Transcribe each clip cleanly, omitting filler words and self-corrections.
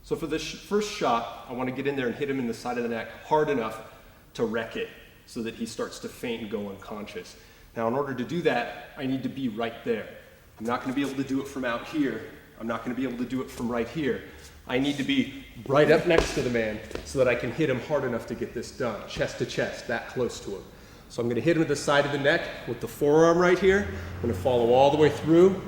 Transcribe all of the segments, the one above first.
So for the first shot, I want to get in there and hit him in the side of the neck hard enough to wreck it so that he starts to faint and go unconscious. Now in order to do that, I need to be right there. I'm not going to be able to do it from out here. I'm not going to be able to do it from right here. I need to be right up next to the man so that I can hit him hard enough to get this done, chest to chest, that close to him. So I'm going to hit him at the side of the neck with the forearm right here. I'm going to follow all the way through,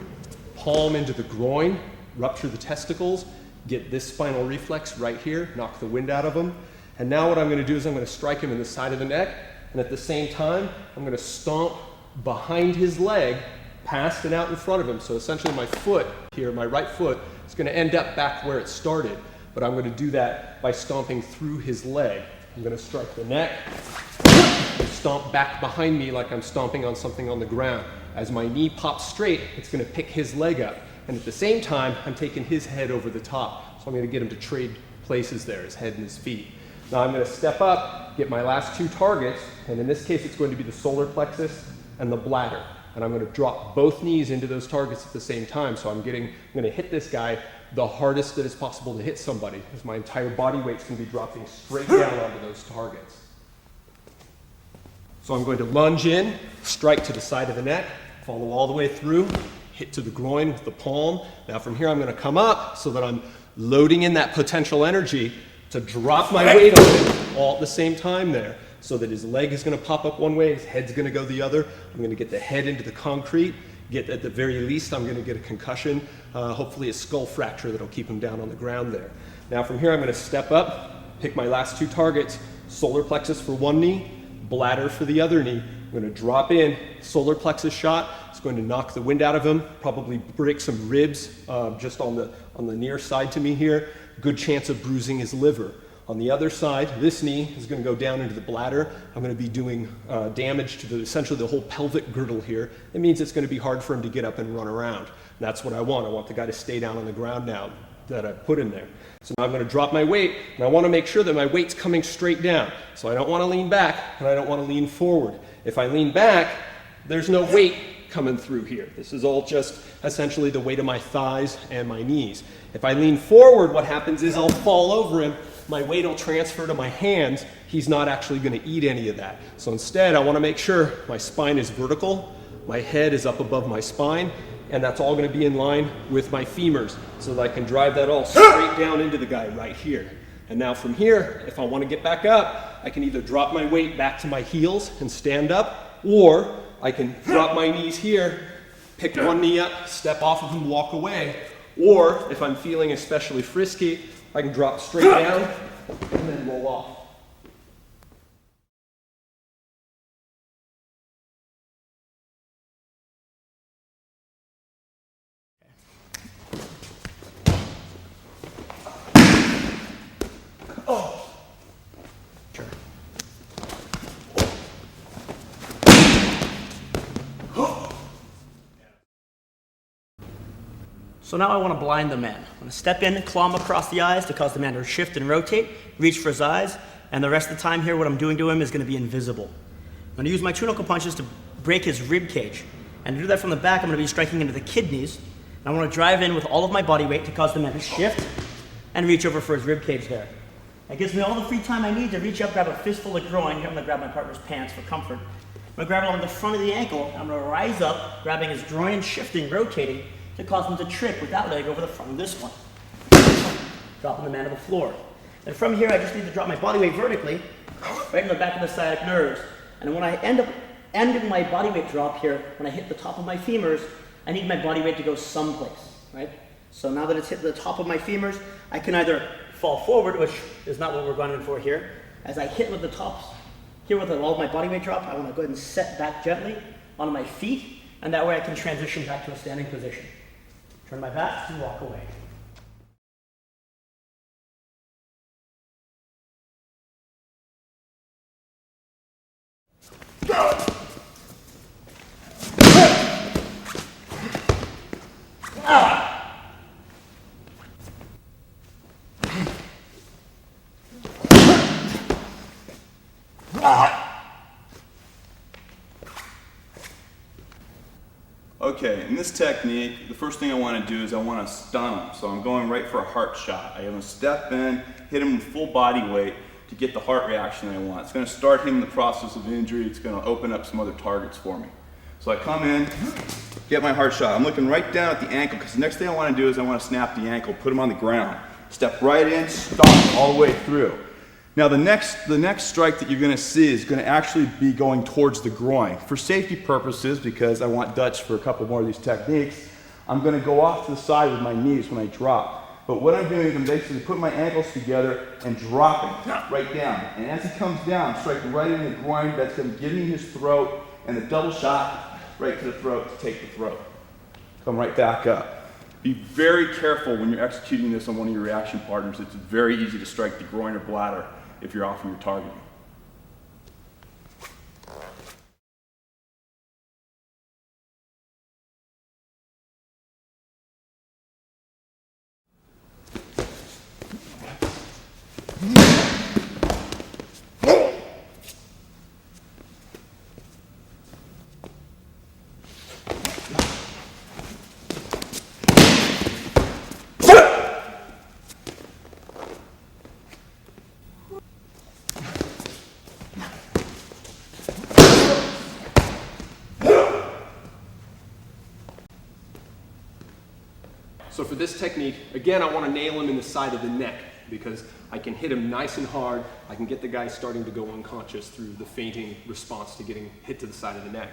palm into the groin, rupture the testicles, get this spinal reflex right here, knock the wind out of him. And now what I'm going to do is I'm going to strike him in the side of the neck, and at the same time, I'm going to stomp behind his leg, past and out in front of him. So essentially my foot here, my right foot, is going to end up back where it started, but I'm going to do that by stomping through his leg. I'm going to strike the neck, and stomp back behind me like I'm stomping on something on the ground. As my knee pops straight, it's going to pick his leg up. And at the same time, I'm taking his head over the top. So I'm going to get him to trade places there, his head and his feet. Now I'm going to step up, get my last two targets, and in this case it's going to be the solar plexus and the bladder. And I'm going to drop both knees into those targets at the same time. So I'm going to hit this guy the hardest that is possible to hit somebody, because my entire body weight's going to be dropping straight down onto those targets. So I'm going to lunge in, strike to the side of the neck, follow all the way through, hit to the groin with the palm. Now from here I'm going to come up so that I'm loading in that potential energy to drop my weight on him all at the same time there, so that his leg is going to pop up one way, his head's going to go the other. I'm going to get the head into the concrete, get at the very least I'm going to get a concussion, hopefully a skull fracture that'll keep him down on the ground there. Now from here I'm going to step up, pick my last two targets, solar plexus for one knee, bladder for the other knee. I'm going to drop in, solar plexus shot. It's going to knock the wind out of him, probably break some ribs just on the near side to me here. Good chance of bruising his liver. On the other side, this knee is going to go down into the bladder. I'm going to be doing damage to essentially the whole pelvic girdle here. It means it's going to be hard for him to get up and run around. And that's what I want. I want the guy to stay down on the ground now that I've put him there. So now I'm going to drop my weight, and I want to make sure that my weight's coming straight down. So I don't want to lean back, and I don't want to lean forward. If I lean back, there's no weight coming through here. This is all just essentially the weight of my thighs and my knees. If I lean forward, what happens is I'll fall over him. My weight will transfer to my hands. He's not actually going to eat any of that. So instead, I want to make sure my spine is vertical, my head is up above my spine, and that's all going to be in line with my femurs so that I can drive that all straight down into the guy right here. And now from here, if I want to get back up, I can either drop my weight back to my heels and stand up, or I can drop my knees here, pick one knee up, step off of him, walk away. Or if I'm feeling especially frisky, I can drop straight down and then roll off. Oh. Sure. So now I want to blind the man. I'm going to step in, claw him across the eyes to cause the man to shift and rotate, reach for his eyes, and the rest of the time here what I'm doing to him is going to be invisible. I'm going to use my two knuckle punches to break his rib cage. And to do that from the back, I'm going to be striking into the kidneys. And I want to drive in with all of my body weight to cause the man to shift and reach over for his rib cage there. That gives me all the free time I need to reach up, grab a fistful of groin. Here I'm going to grab my partner's pants for comfort. I'm going to grab it along the front of the ankle. I'm going to rise up, grabbing his groin and shifting, rotating, to cause him to trip with that leg over the front of this one. Dropping the man to the floor. And from here, I just need to drop my body weight vertically, right in the back of the sciatic nerves. And when I end my body weight drop here, when I hit the top of my femurs, I need my body weight to go someplace, right? So now that it's hit the top of my femurs, I can either fall forward, which is not what we're going for here. As I hit with the tops, here with all of my body weight drop, I want to go ahead and set back gently onto my feet, and that way I can transition back to a standing position. Turn my back and walk away. Okay, in this technique, the first thing I want to do is I want to stun him. So I'm going right for a heart shot. I'm going to step in, hit him with full body weight to get the heart reaction I want. It's going to start him the process of injury. It's going to open up some other targets for me. So I come in, get my heart shot. I'm looking right down at the ankle because the next thing I want to do is I want to snap the ankle, put him on the ground. Step right in, stop all the way through. Now the next strike that you're going to see is going to actually be going towards the groin. For safety purposes, because I want Dutch for a couple more of these techniques, I'm going to go off to the side with my knees when I drop. But what I'm doing is I'm basically putting my ankles together and dropping right down. And as he comes down, strike right in the groin. That's going to give me his throat, and the double shot right to the throat to take the throat. Come right back up. Be very careful when you're executing this on one of your reaction partners. It's very easy to strike the groin or bladder if you're off of your targeting. So for this technique, again, I want to nail him in the side of the neck because I can hit him nice and hard. I can get the guy starting to go unconscious through the fainting response to getting hit to the side of the neck.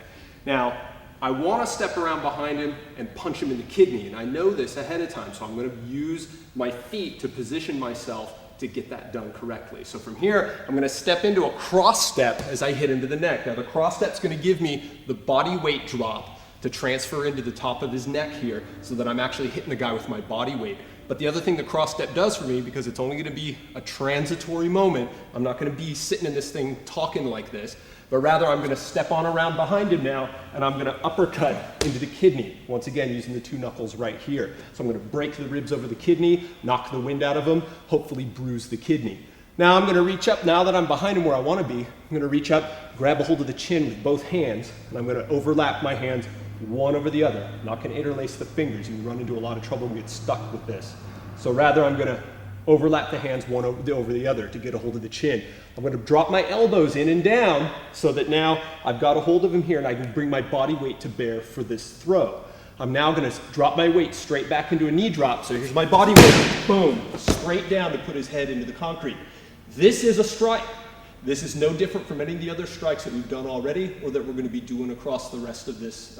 Now, I want to step around behind him and punch him in the kidney, and I know this ahead of time, so I'm going to use my feet to position myself to get that done correctly. So from here, I'm going to step into a cross step as I hit into the neck. Now the cross step's going to give me the body weight drop to transfer into the top of his neck here so that I'm actually hitting the guy with my body weight. But the other thing the cross step does for me, because it's only going to be a transitory moment, I'm not going to be sitting in this thing talking like this, but rather I'm going to step on around behind him now and I'm going to uppercut into the kidney, once again using the two knuckles right here. So I'm going to break the ribs over the kidney, knock the wind out of him, hopefully bruise the kidney. Now I'm going to reach up, now that I'm behind him where I want to be, I'm going to reach up, grab a hold of the chin with both hands, and I'm going to overlap my hands one over the other. I'm not going to interlace the fingers. You run into a lot of trouble and get stuck with this. So rather I'm going to overlap the hands one over the other to get a hold of the chin. I'm going to drop my elbows in and down so that now I've got a hold of him here and I can bring my body weight to bear for this throw. I'm now going to drop my weight straight back into a knee drop. So here's my body weight, boom, straight down to put his head into the concrete. This is a strike. This is no different from any of the other strikes that we've done already or that we're going to be doing across the rest of this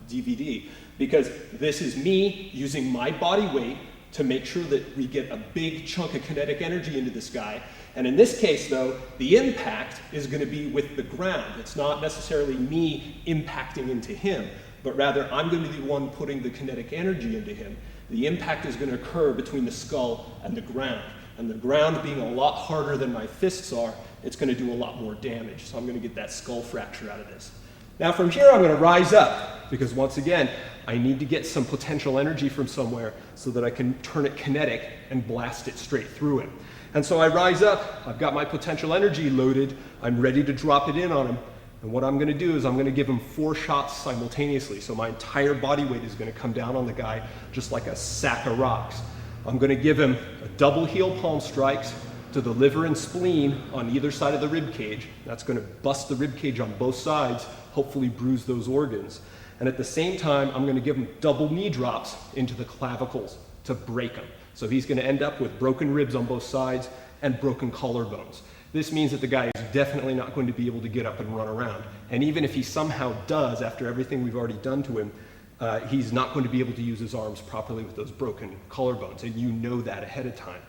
DVD, because this is me using my body weight to make sure that we get a big chunk of kinetic energy into this guy. And in this case, though, the impact is going to be with the ground. It's not necessarily me impacting into him, but rather I'm going to be the one putting the kinetic energy into him. The impact is going to occur between the skull and the ground. And the ground being a lot harder than my fists are, it's going to do a lot more damage. So I'm going to get that skull fracture out of this. Now from here, I'm going to rise up because once again, I need to get some potential energy from somewhere so that I can turn it kinetic and blast it straight through him. And so I rise up, I've got my potential energy loaded, I'm ready to drop it in on him. And what I'm going to do is I'm going to give him 4 shots simultaneously. So my entire body weight is going to come down on the guy just like a sack of rocks. I'm going to give him a double heel palm strikes to the liver and spleen on either side of the rib cage. That's going to bust the rib cage on both sides, hopefully bruise those organs. And at the same time, I'm going to give him double knee drops into the clavicles to break them. So he's going to end up with broken ribs on both sides and broken collarbones. This means that the guy is definitely not going to be able to get up and run around. And even if he somehow does, after everything we've already done to him, he's not going to be able to use his arms properly with those broken collarbones, and you know that ahead of time.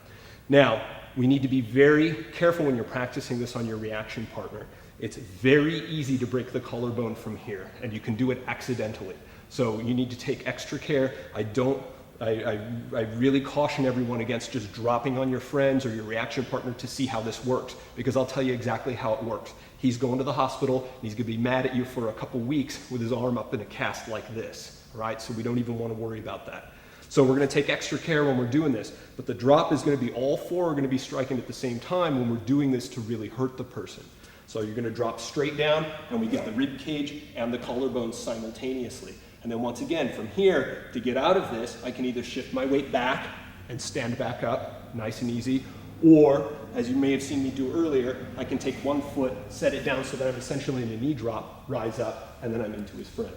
Now, we need to be very careful when you're practicing this on your reaction partner. It's very easy to break the collarbone from here, and you can do it accidentally. So you need to take extra care. I really caution everyone against just dropping on your friends or your reaction partner to see how this works, because I'll tell you exactly how it works. He's going to the hospital, and he's going to be mad at you for a couple weeks with his arm up in a cast like this, right? So we don't even want to worry about that. So we're going to take extra care when we're doing this, but the drop is going to be all 4 are going to be striking at the same time when we're doing this to really hurt the person. So you're going to drop straight down, and we get the rib cage and the collarbone simultaneously. And then once again, from here, to get out of this, I can either shift my weight back and stand back up, nice and easy, or, as you may have seen me do earlier, I can take one foot, set it down so that I'm essentially in a knee drop, rise up, and then I'm into his friend.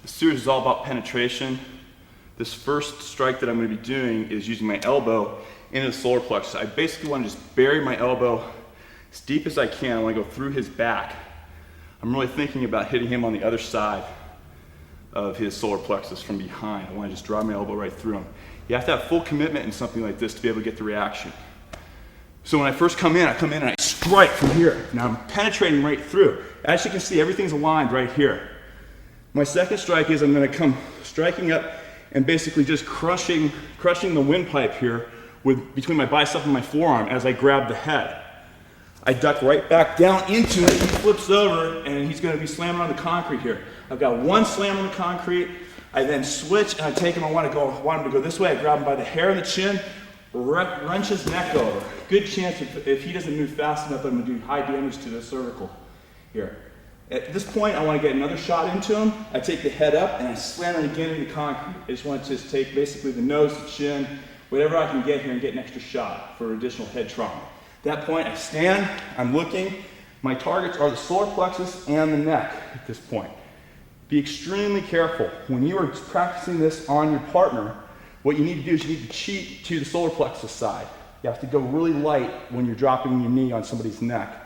This series is all about penetration. This first strike that I'm going to be doing is using my elbow into the solar plexus. I basically want to just bury my elbow as deep as I can. I want to go through his back. I'm really thinking about hitting him on the other side of his solar plexus from behind. I want to just drive my elbow right through him. You have to have full commitment in something like this to be able to get the reaction. So when I first come in and I strike from here. Now I'm penetrating right through. As you can see, everything's aligned right here. My second strike is I'm going to come striking up and basically just crushing the windpipe here between my bicep and my forearm as I grab the head. I duck right back down into it, he flips over, and he's going to be slamming on the concrete here. I've got one slam on the concrete, I then switch and I take him, I want him to go this way, I grab him by the hair and the chin, wrench his neck over. Good chance if he doesn't move fast enough, I'm going to do high damage to the cervical here. At this point, I want to get another shot into him. I take the head up and I slam it again into the concrete. I just want to take basically the nose, the chin, whatever I can get here and get an extra shot for additional head trauma. At that point, I stand, I'm looking. My targets are the solar plexus and the neck at this point. Be extremely careful. When you are practicing this on your partner, what you need to do is you need to cheat to the solar plexus side. You have to go really light when you're dropping your knee on somebody's neck.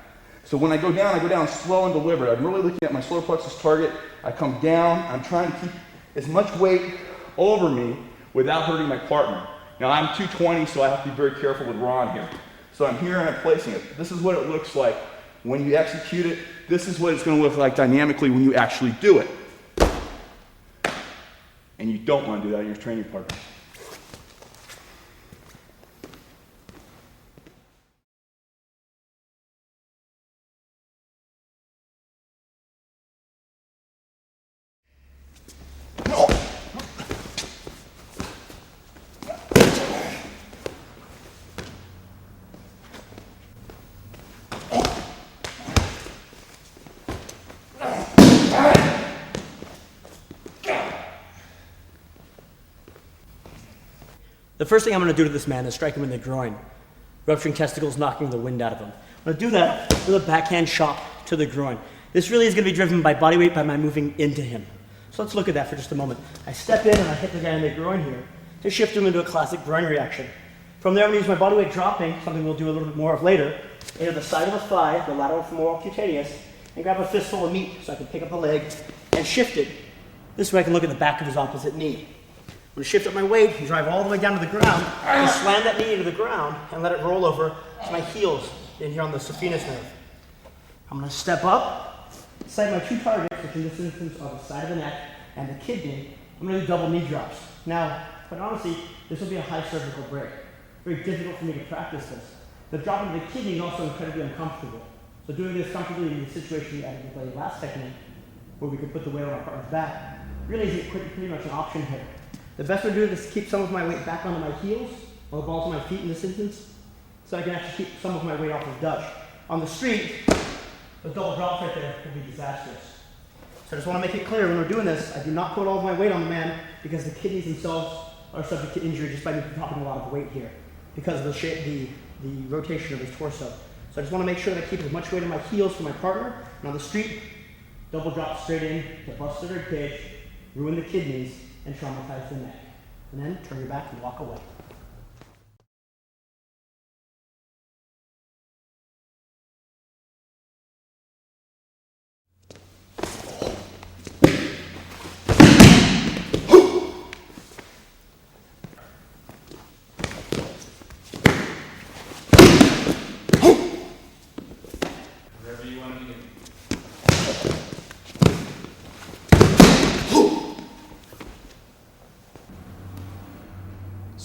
So when I go down slow and deliberate. I'm really looking at my solar plexus target. I come down. I'm trying to keep as much weight over me without hurting my partner. Now I'm 220, so I have to be very careful with Ron here. So I'm here and I'm placing it. This is what it looks like when you execute it. This is what it's going to look like dynamically when you actually do it. And you don't want to do that in your training partner. The first thing I'm going to do to this man is strike him in the groin, rupturing testicles, knocking the wind out of him. I'm going to do that with a backhand chop to the groin. This really is going to be driven by body weight, by my moving into him. So let's look at that for just a moment. I step in and I hit the guy in the groin here to shift him into a classic groin reaction. From there, I'm going to use my body weight dropping, something we'll do a little bit more of later, into the side of the thigh, the lateral femoral cutaneous, and grab a fistful of meat so I can pick up the leg and shift it. This way I can look at the back of his opposite knee. I'm going to shift up my weight and drive all the way down to the ground and slam that knee into the ground and let it roll over to my heels in here on the saphenous nerve. I'm going to step up, sight my two targets, which in this instance are the side of the neck and the kidney. I'm going to do double knee drops. Now, quite honestly, this will be a high cervical break. Very difficult for me to practice this. The drop into the kidney is also incredibly uncomfortable. So doing this comfortably in the situation we had to play last technique, where we could put the weight on our partner's back, really isn't pretty much an option here. The best way to do this is keep some of my weight back onto my heels, or the balls of my feet in this instance, so I can actually keep some of my weight off of Dutch. On the street, the double drop right there would be disastrous. So I just want to make it clear when we're doing this, I do not put all of my weight on the man because the kidneys themselves are subject to injury just by me dropping a lot of weight here because of the shape, the rotation of his torso. So I just want to make sure that I keep as much weight on my heels for my partner, and on the street, double drop straight in to bust the rib cage, ruin the kidneys, and traumatize the neck. And then turn your back and walk away.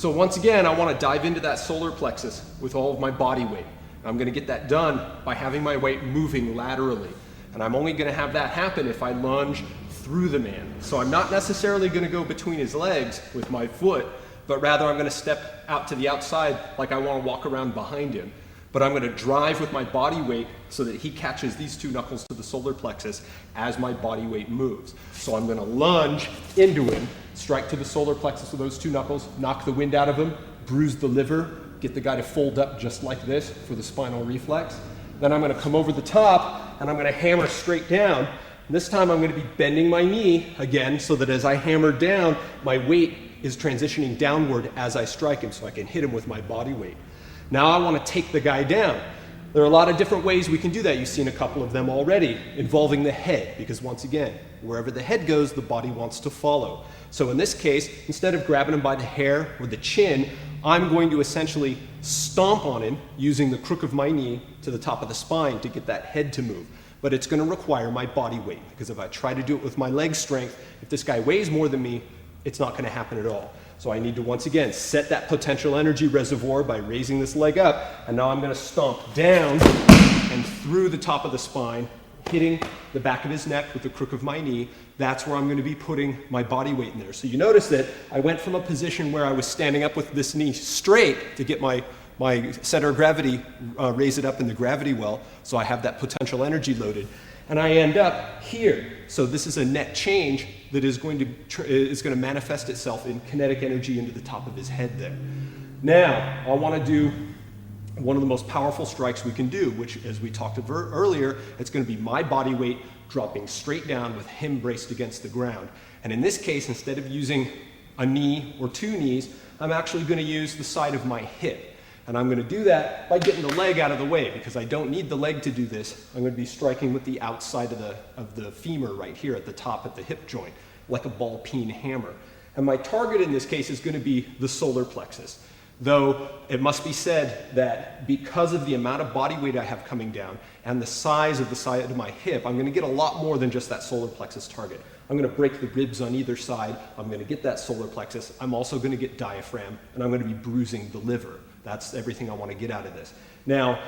So once again, I want to dive into that solar plexus with all of my body weight. I'm going to get that done by having my weight moving laterally. And I'm only going to have that happen if I lunge through the man. So I'm not necessarily going to go between his legs with my foot, but rather I'm going to step out to the outside like I want to walk around behind him. But I'm going to drive with my body weight so that he catches these two knuckles to the solar plexus as my body weight moves. So I'm going to lunge into him, strike to the solar plexus with those two knuckles, knock the wind out of him, bruise the liver, get the guy to fold up just like this for the spinal reflex. Then I'm going to come over the top and I'm going to hammer straight down. And this time I'm going to be bending my knee again so that as I hammer down, my weight is transitioning downward as I strike him so I can hit him with my body weight. Now I want to take the guy down. There are a lot of different ways we can do that. You've seen a couple of them already involving the head, because once again, wherever the head goes, the body wants to follow. So in this case, instead of grabbing him by the hair or the chin, I'm going to essentially stomp on him using the crook of my knee to the top of the spine to get that head to move. But it's going to require my body weight, because if I try to do it with my leg strength, if this guy weighs more than me, it's not going to happen at all. So I need to once again set that potential energy reservoir by raising this leg up, and now I'm going to stomp down and through the top of the spine, hitting the back of his neck with the crook of my knee. That's where I'm going to be putting my body weight in there. So you notice that I went from a position where I was standing up with this knee straight to get my center of gravity, raise it up in the gravity well, so I have that potential energy loaded. And I end up here. So this is a net change that is going to manifest itself in kinetic energy into the top of his head there. Now, I want to do one of the most powerful strikes we can do, which, as we talked about earlier, it's going to be my body weight dropping straight down with him braced against the ground. And in this case, instead of using a knee or two knees, I'm actually going to use the side of my hip. And I'm going to do that by getting the leg out of the way, because I don't need the leg to do this. I'm going to be striking with the outside of the femur right here at the top at the hip joint, like a ball-peen hammer. And my target in this case is going to be the solar plexus. Though it must be said that because of the amount of body weight I have coming down and the size of the side of my hip, I'm going to get a lot more than just that solar plexus target. I'm going to break the ribs on either side. I'm going to get that solar plexus. I'm also going to get diaphragm, and I'm going to be bruising the liver. That's everything I want to get out of this. Now,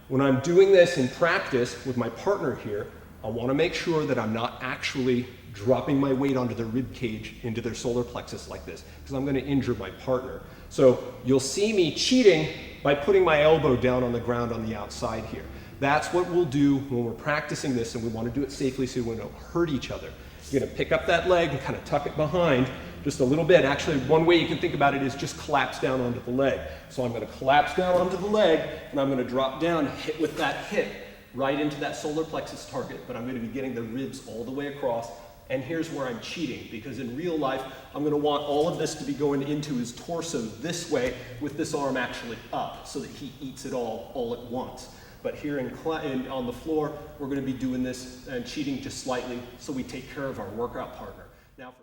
when I'm doing this in practice with my partner here, I want to make sure that I'm not actually dropping my weight onto their rib cage into their solar plexus like this, because I'm going to injure my partner. So you'll see me cheating by putting my elbow down on the ground on the outside here. That's what we'll do when we're practicing this, and we want to do it safely so we don't hurt each other. You're going to pick up that leg and kind of tuck it behind just a little bit. Actually, one way you can think about it is just collapse down onto the leg. So I'm going to collapse down onto the leg, and I'm going to drop down, hit with that hip right into that solar plexus target, but I'm going to be getting the ribs all the way across. And here's where I'm cheating, because in real life, I'm going to want all of this to be going into his torso this way with this arm actually up so that he eats it all at once. But here on the floor, we're going to be doing this and cheating just slightly so we take care of our workout partner. Now,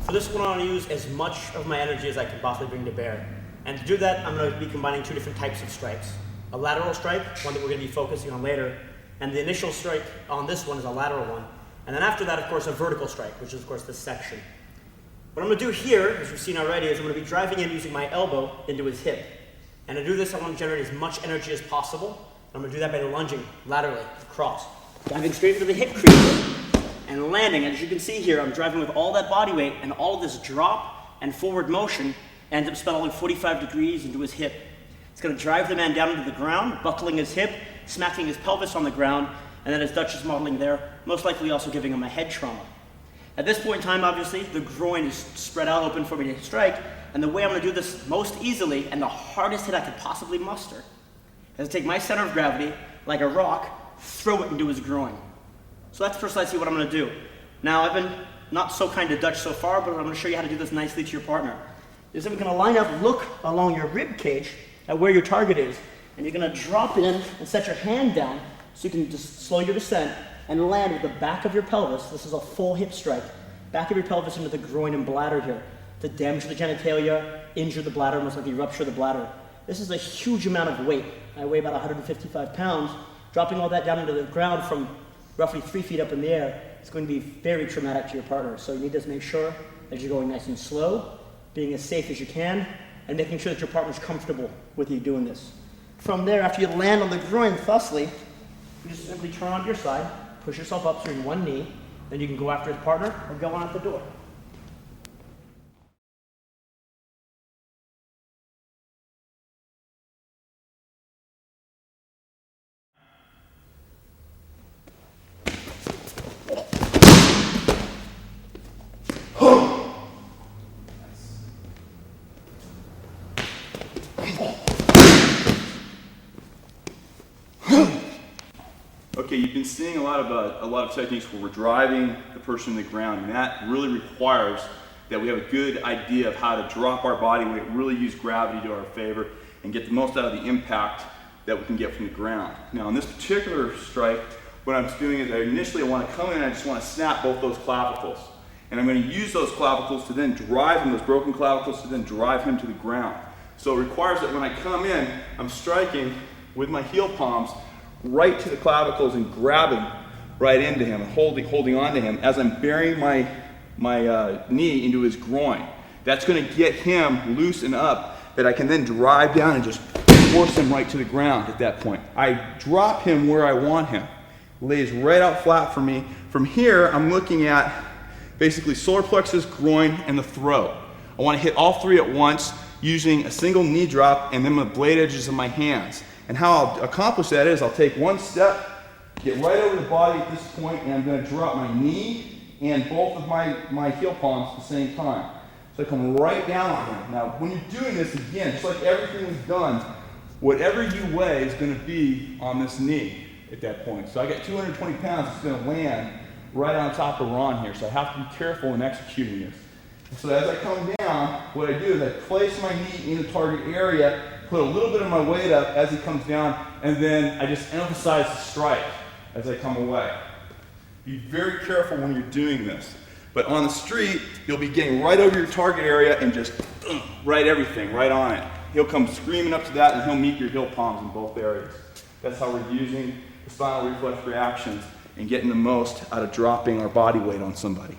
For this one, I want to use as much of my energy as I can possibly bring to bear. And to do that, I'm going to be combining two different types of strikes. A lateral strike, one that we're going to be focusing on later, and the initial strike on this one is a lateral one. And then after that, of course, a vertical strike, which is, of course, this section. What I'm going to do here, as we've seen already, is I'm going to be driving in using my elbow into his hip. And to do this, I want to generate as much energy as possible. I'm going to do that by lunging laterally across, diving straight into the hip crease, and landing. And as you can see here, I'm driving with all that body weight, and all of this drop and forward motion ends up spiraling 45 degrees into his hip. It's going to drive the man down into the ground, buckling his hip, smacking his pelvis on the ground, and then as Dutch is modeling there, most likely also giving him a head trauma. At this point in time, obviously, the groin is spread out open for me to strike, and the way I'm going to do this most easily, and the hardest hit I could possibly muster, is to take my center of gravity, like a rock, throw it into his groin. So that's precisely what I'm going to do. Now, I've been not so kind to Dutch so far, but I'm going to show you how to do this nicely to your partner. Is that we're going to line up, look along your rib cage at where your target is, and you're going to drop in and set your hand down so you can just slow your descent and land with the back of your pelvis. This is a full hip strike, back of your pelvis into the groin and bladder here to damage the genitalia, injure the bladder, most likely rupture the bladder. This is a huge amount of weight. I weigh about 155 pounds. Dropping all that down into the ground from roughly 3 feet up in the air is going to be very traumatic to your partner. So you need to make sure that you're going nice and slow, being as safe as you can, and making sure that your partner's comfortable with you doing this. From there, after you land on the groin thusly, you just simply turn onto your side, push yourself up so you're in one knee, then you can go after his partner or go on out the door. Okay, you've been seeing a lot of techniques where we're driving the person to the ground, and that really requires that we have a good idea of how to drop our body weight, really use gravity to our favor, and get the most out of the impact that we can get from the ground. Now, in this particular strike, what I'm doing is I want to come in and I just want to snap both those clavicles. And I'm going to use those clavicles to then drive him, those broken clavicles, to then drive him to the ground. So it requires that when I come in, I'm striking with my heel palms right to the clavicles and grabbing right into him and holding on to him as I'm burying my knee into his groin. That's going to get him loose and up that I can then drive down and just force him right to the ground at that point. I drop him where I want him. Lays right out flat for me. From here, I'm looking at basically solar plexus, groin, and the throat. I want to hit all three at once using a single knee drop and then the blade edges of my hands. And how I'll accomplish that is I'll take one step, get right over the body at this point, and I'm going to drop my knee and both of my heel palms at the same time. So I come right down on him. Now, when you're doing this, again, just like everything we've done, whatever you weigh is going to be on this knee at that point. So I got 220 pounds that's going to land right on top of Ron here. So I have to be careful in executing this. So as I come down, what I do is I place my knee in the target area, put a little bit of my weight up as he comes down, and then I just emphasize the strike as I come away. Be very careful when you're doing this. But on the street, you'll be getting right over your target area and just right everything, right on it. He'll come screaming up to that and he'll meet your heel palms in both areas. That's how we're using the spinal reflex reactions and getting the most out of dropping our body weight on somebody.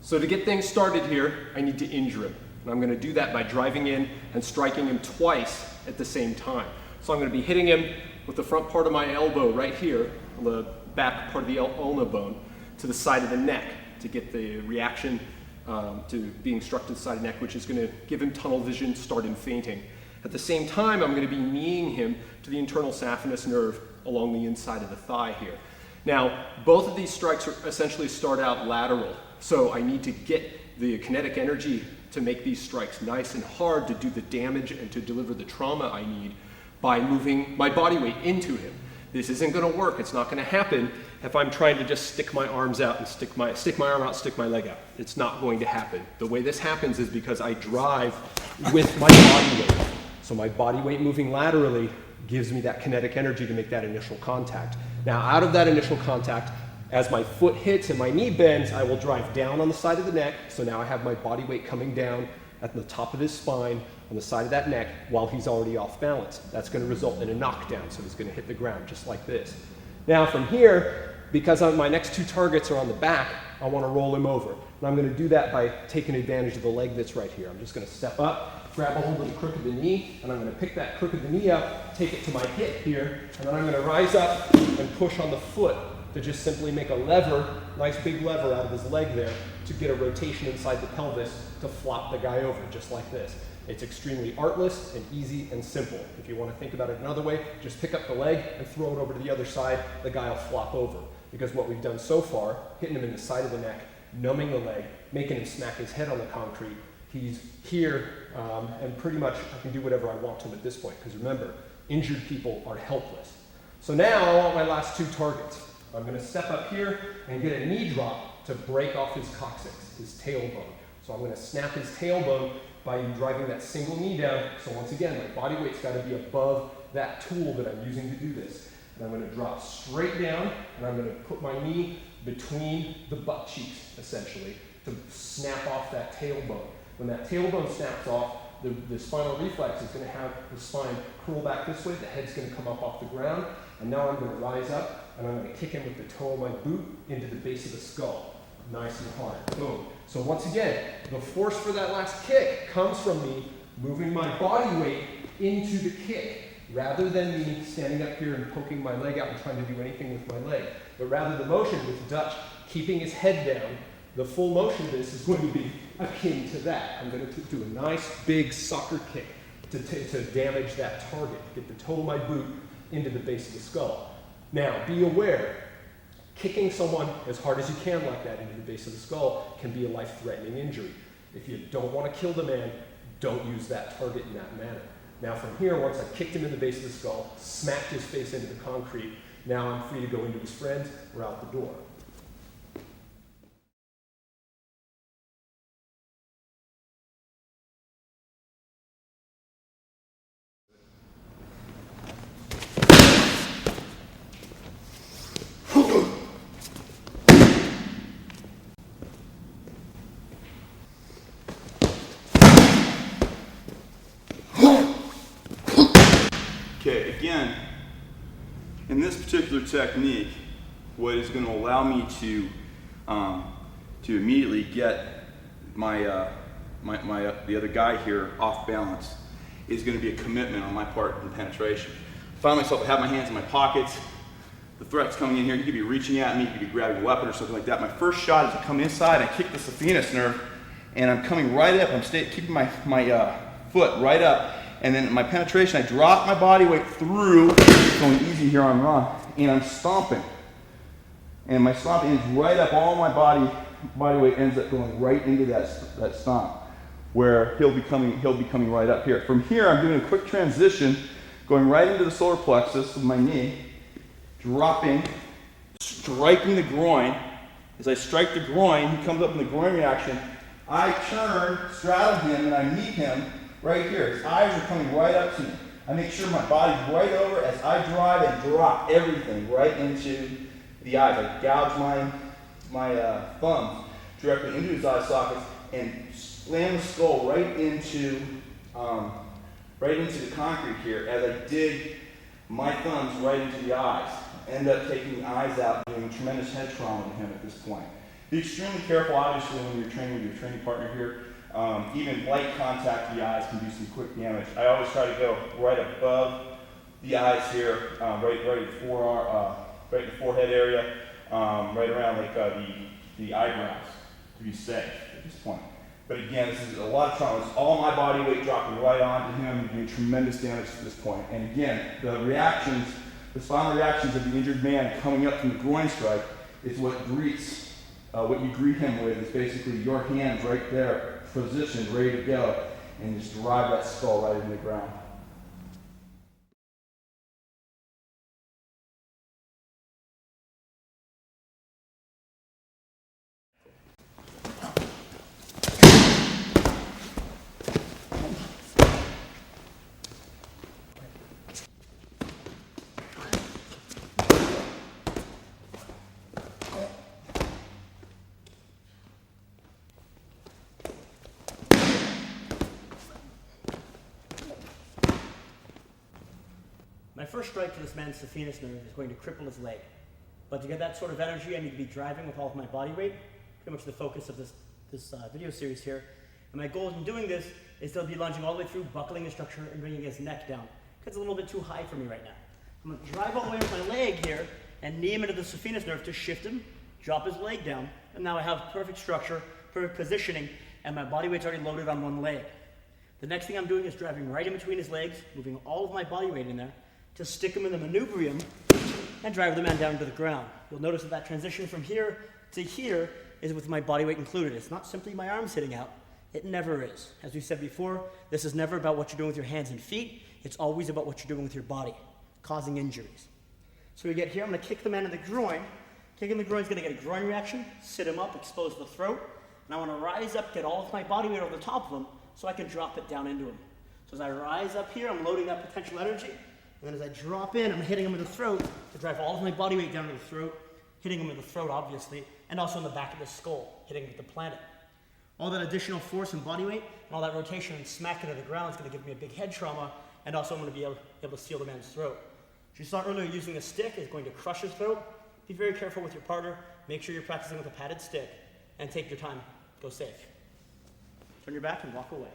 So to get things started here, I need to injure him. And I'm going to do that by driving in and striking him twice at the same time. So I'm going to be hitting him with the front part of my elbow right here, on the back part of the ulna bone, to the side of the neck to get the reaction to being struck to the side of the neck, which is going to give him tunnel vision, start him fainting. At the same time, I'm going to be kneeing him to the internal saphenous nerve along the inside of the thigh here. Now, both of these strikes essentially start out lateral. So I need to get the kinetic energy to make these strikes nice and hard to do the damage and to deliver the trauma I need by moving my body weight into him. This isn't going to work. It's not going to happen if I'm trying to just stick my arms out and stick my arm out, stick my leg out. It's not going to happen. The way this happens is because I drive with my body weight. So my body weight moving laterally gives me that kinetic energy to make that initial contact. Now, out of that initial contact, as my foot hits and my knee bends, I will drive down on the side of the neck. So now I have my body weight coming down at the top of his spine on the side of that neck while he's already off balance. That's going to result in a knockdown. So he's going to hit the ground just like this. Now from here, because my next two targets are on the back, I want to roll him over. And I'm going to do that by taking advantage of the leg that's right here. I'm just going to step up, grab a hold of the crook of the knee, and I'm going to pick that crook of the knee up, take it to my hip here, and then I'm going to rise up and push on the foot to just simply make a lever, nice big lever out of his leg there to get a rotation inside the pelvis to flop the guy over, just like this. It's extremely artless and easy and simple. If you want to think about it another way, just pick up the leg and throw it over to the other side, the guy will flop over. Because what we've done so far, hitting him in the side of the neck, numbing the leg, making him smack his head on the concrete, He's here, and pretty much I can do whatever I want to him at this point, because remember, injured people are helpless. So now I want my last two targets. I'm going to step up here and get a knee drop to break off his coccyx, his tailbone. So I'm going to snap his tailbone by driving that single knee down. So once again, my body weight's got to be above that tool that I'm using to do this. And I'm going to drop straight down, and I'm going to put my knee between the butt cheeks, essentially, to snap off that tailbone. When that tailbone snaps off, the spinal reflex is going to have the spine curl back this way, the head's going to come up off the ground, and now I'm going to rise up, and I'm going to kick him with the toe of my boot into the base of the skull. Nice and hard. Boom. So once again, the force for that last kick comes from me moving my body weight into the kick, rather than me standing up here and poking my leg out and trying to do anything with my leg. But rather the motion with Dutch keeping his head down, the full motion of this is going to be akin to that. I'm going to do a nice big soccer kick to damage that target, get the toe of my boot into the base of the skull. Now, be aware, kicking someone as hard as you can like that into the base of the skull can be a life-threatening injury. If you don't want to kill the man, don't use that target in that manner. Now from here, once I've kicked him in the base of the skull, smacked his face into the concrete, now I'm free to go into his friends or out the door. Okay, again, in this particular technique, what is going to allow me to immediately get the other guy here off balance is going to be a commitment on my part in penetration. I find myself, I have my hands in my pockets, the threat's coming in here, he could be reaching at me, he could be grabbing a weapon or something like that. My first shot is to come inside and kick the saphenous nerve, and I'm coming right up, I'm keeping my foot right up, and then my penetration, I drop my body weight through, going easy here on Ron, and I'm stomping. And my stomping is right up, all my body weight ends up going right into that stomp, where he'll be coming right up here. From here, I'm doing a quick transition, going right into the solar plexus with my knee, dropping, striking the groin. As I strike the groin, he comes up in the groin reaction. I turn, straddle him, and I meet him right here. His eyes are coming right up to me. I make sure my body's right over as I drive and drop everything right into the eyes. I gouge my thumbs directly into his eye sockets and slam the skull right into the concrete here as I dig my thumbs right into the eyes. End up taking the eyes out and doing tremendous head trauma to him at this point. Be extremely careful, obviously, when you're training with your training partner here. Even light contact to the eyes can do some quick damage. I always try to go right above the eyes here, right at the forehead area, right around like the eyebrows to be safe at this point. But again, this is a lot of trauma. It's all my body weight dropping right onto him and doing tremendous damage at this point. And again, the spinal reactions of the injured man coming up from the groin strike is what you greet him with is basically your hands right there, positioned, ready to go, and just drive that skull right into the ground. My first strike to this man's saphenous nerve is going to cripple his leg. But to get that sort of energy, I need to be driving with all of my body weight, pretty much the focus of this video series here. And my goal in doing this is to be lunging all the way through, buckling his structure and bringing his neck down. It's a little bit too high for me right now. I'm going to drive all the way with my leg here and knee him into the saphenous nerve to shift him, drop his leg down, and now I have perfect structure, perfect positioning, and my body weight's already loaded on one leg. The next thing I'm doing is driving right in between his legs, moving all of my body weight in there, to stick him in the manubrium and drive the man down to the ground. You'll notice that transition from here to here is with my body weight included. It's not simply my arms hitting out. It never is. As we said before, this is never about what you're doing with your hands and feet. It's always about what you're doing with your body, causing injuries. So we get here, I'm gonna kick the man in the groin. Kicking the groin is gonna get a groin reaction, sit him up, expose the throat, and I wanna rise up, get all of my body weight over the top of him so I can drop it down into him. So as I rise up here, I'm loading that potential energy, and then as I drop in, I'm hitting him in the throat to drive all of my body weight down to the throat, hitting him in the throat, obviously, and also in the back of the skull, hitting him with the planet. All that additional force and body weight, and all that rotation and smack into the ground is gonna give me a big head trauma, and also I'm gonna be able to seal the man's throat. As you saw earlier, using a stick is going to crush his throat. Be very careful with your partner. Make sure you're practicing with a padded stick, and take your time. Go safe. Turn your back and walk away.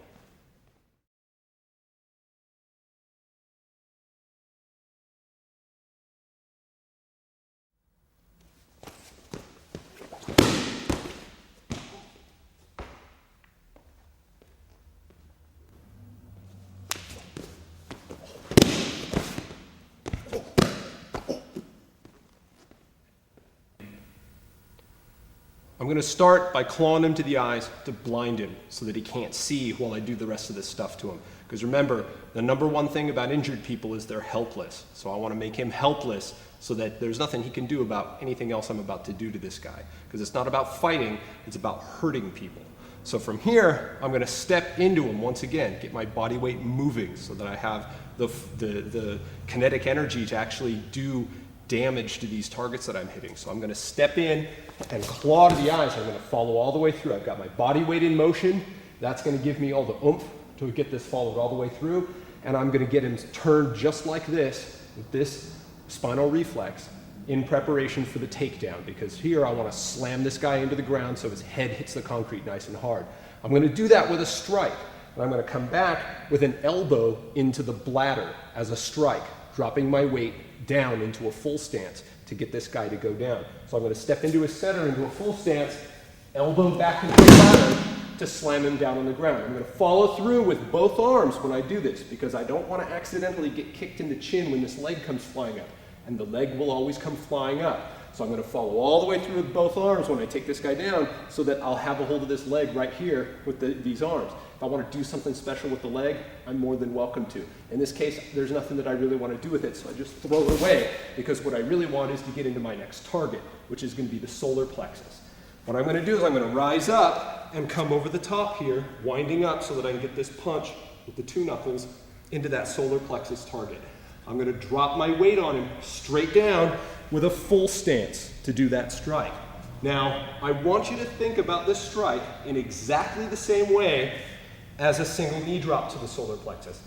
I'm going to start by clawing him to the eyes to blind him so that he can't see while I do the rest of this stuff to him. Because remember, the number one thing about injured people is they're helpless. So I want to make him helpless so that there's nothing he can do about anything else I'm about to do to this guy. Because it's not about fighting, it's about hurting people. So from here, I'm going to step into him once again, get my body weight moving so that I have the kinetic energy to actually do damage to these targets that I'm hitting. So I'm going to step in and claw to the eyes. I'm going to follow all the way through. I've got my body weight in motion. That's going to give me all the oomph to get this followed all the way through. And I'm going to get him turned just like this with this spinal reflex in preparation for the takedown, because here I want to slam this guy into the ground so his head hits the concrete nice and hard. I'm going to do that with a strike. And I'm going to come back with an elbow into the bladder as a strike, dropping my weight down into a full stance to get this guy to go down. So I'm going to step into his center, into a full stance, elbow back into the bladder to slam him down on the ground. I'm going to follow through with both arms when I do this, because I don't want to accidentally get kicked in the chin when this leg comes flying up. And the leg will always come flying up. So I'm going to follow all the way through with both arms when I take this guy down so that I'll have a hold of this leg right here with these arms. If I want to do something special with the leg, I'm more than welcome to. In this case, there's nothing that I really want to do with it, so I just throw it away, because what I really want is to get into my next target, which is going to be the solar plexus. What I'm going to do is I'm going to rise up and come over the top here, winding up so that I can get this punch with the two knuckles into that solar plexus target. I'm going to drop my weight on him straight down with a full stance to do that strike. Now, I want you to think about this strike in exactly the same way as a single knee drop to the solar plexus,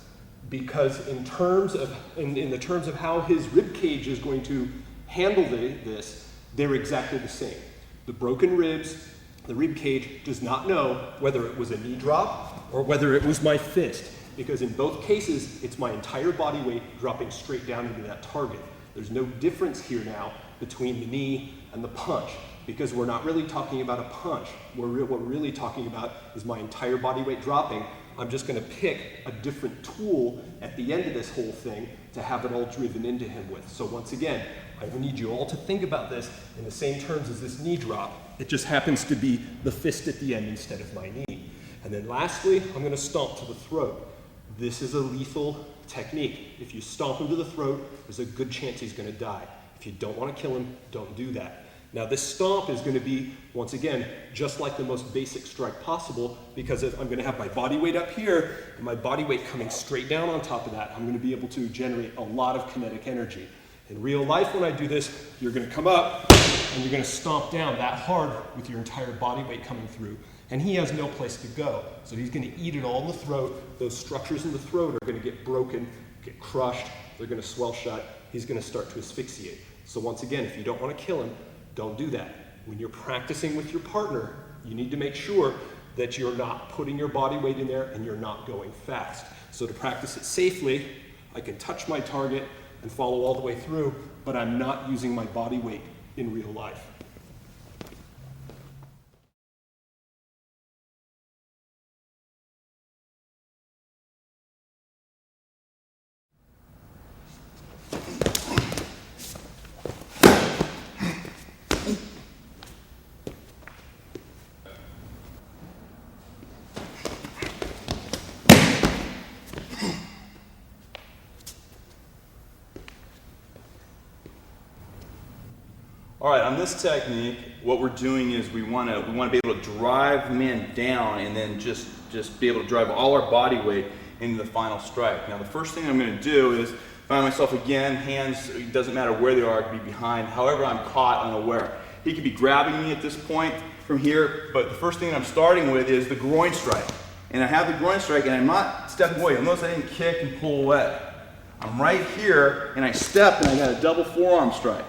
because in the terms of how his rib cage is going to handle this, they're exactly the same. The broken ribs, the rib cage does not know whether it was a knee drop or whether it was my fist, because in both cases, it's my entire body weight dropping straight down into that target. There's no difference here now between the knee and the punch, because we're not really talking about a punch. What we're really talking about is my entire body weight dropping. I'm just going to pick a different tool at the end of this whole thing to have it all driven into him with. So once again, I need you all to think about this in the same terms as this knee drop. It just happens to be the fist at the end instead of my knee. And then lastly, I'm going to stomp to the throat. This is a lethal technique. If you stomp him to the throat, there's a good chance he's going to die. If you don't want to kill him, don't do that. Now this stomp is going to be, once again, just like the most basic strike possible, because I'm going to have my body weight up here and my body weight coming straight down on top of that. I'm going to be able to generate a lot of kinetic energy. In real life, when I do this, you're going to come up and you're going to stomp down that hard with your entire body weight coming through. And he has no place to go. So he's going to eat it all in the throat. Those structures in the throat are going to get broken, get crushed. They're going to swell shut. He's going to start to asphyxiate. So once again, if you don't want to kill him, don't do that. When you're practicing with your partner, you need to make sure that you're not putting your body weight in there and you're not going fast. So to practice it safely, I can touch my target and follow all the way through, but I'm not using my body weight in real life. All right, on this technique, what we're doing is we want to be able to drive the man down and then just be able to drive all our body weight into the final strike. Now, the first thing I'm going to do is find myself again, hands, it doesn't matter where they are, it could be behind, however I'm caught, unaware. He could be grabbing me at this point from here, but the first thing I'm starting with is the groin strike. And I have the groin strike and I'm not stepping away. You'll notice I didn't kick and pull away. I'm right here and I step and I got a double forearm strike.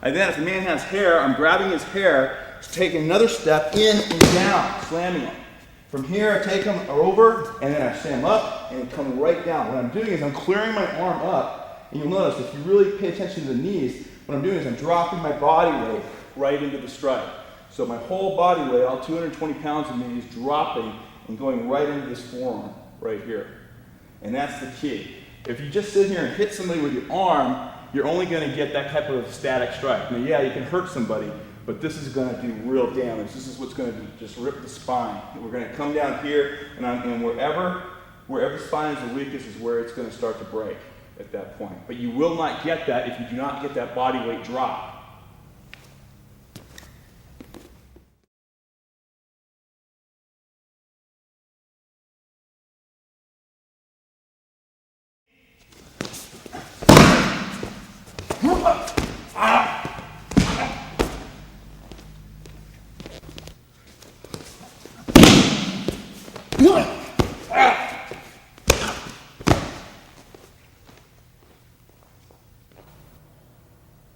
And then if the man has hair, I'm grabbing his hair, taking another step in and down, slamming him. From here, I take him over, and then I stand him up and come right down. What I'm doing is I'm clearing my arm up, and you'll notice if you really pay attention to the knees, what I'm doing is I'm dropping my body weight right into the strike. So my whole body weight, all 220 pounds of me, is dropping and going right into this forearm right here. And that's the key. If you just sit here and hit somebody with your arm, you're only going to get that type of static strike. Now, yeah, you can hurt somebody, but this is going to do real damage. This is what's going to do, just rip the spine. And we're going to come down here, and wherever the spine is the weakest is where it's going to start to break at that point. But you will not get that if you do not get that body weight drop.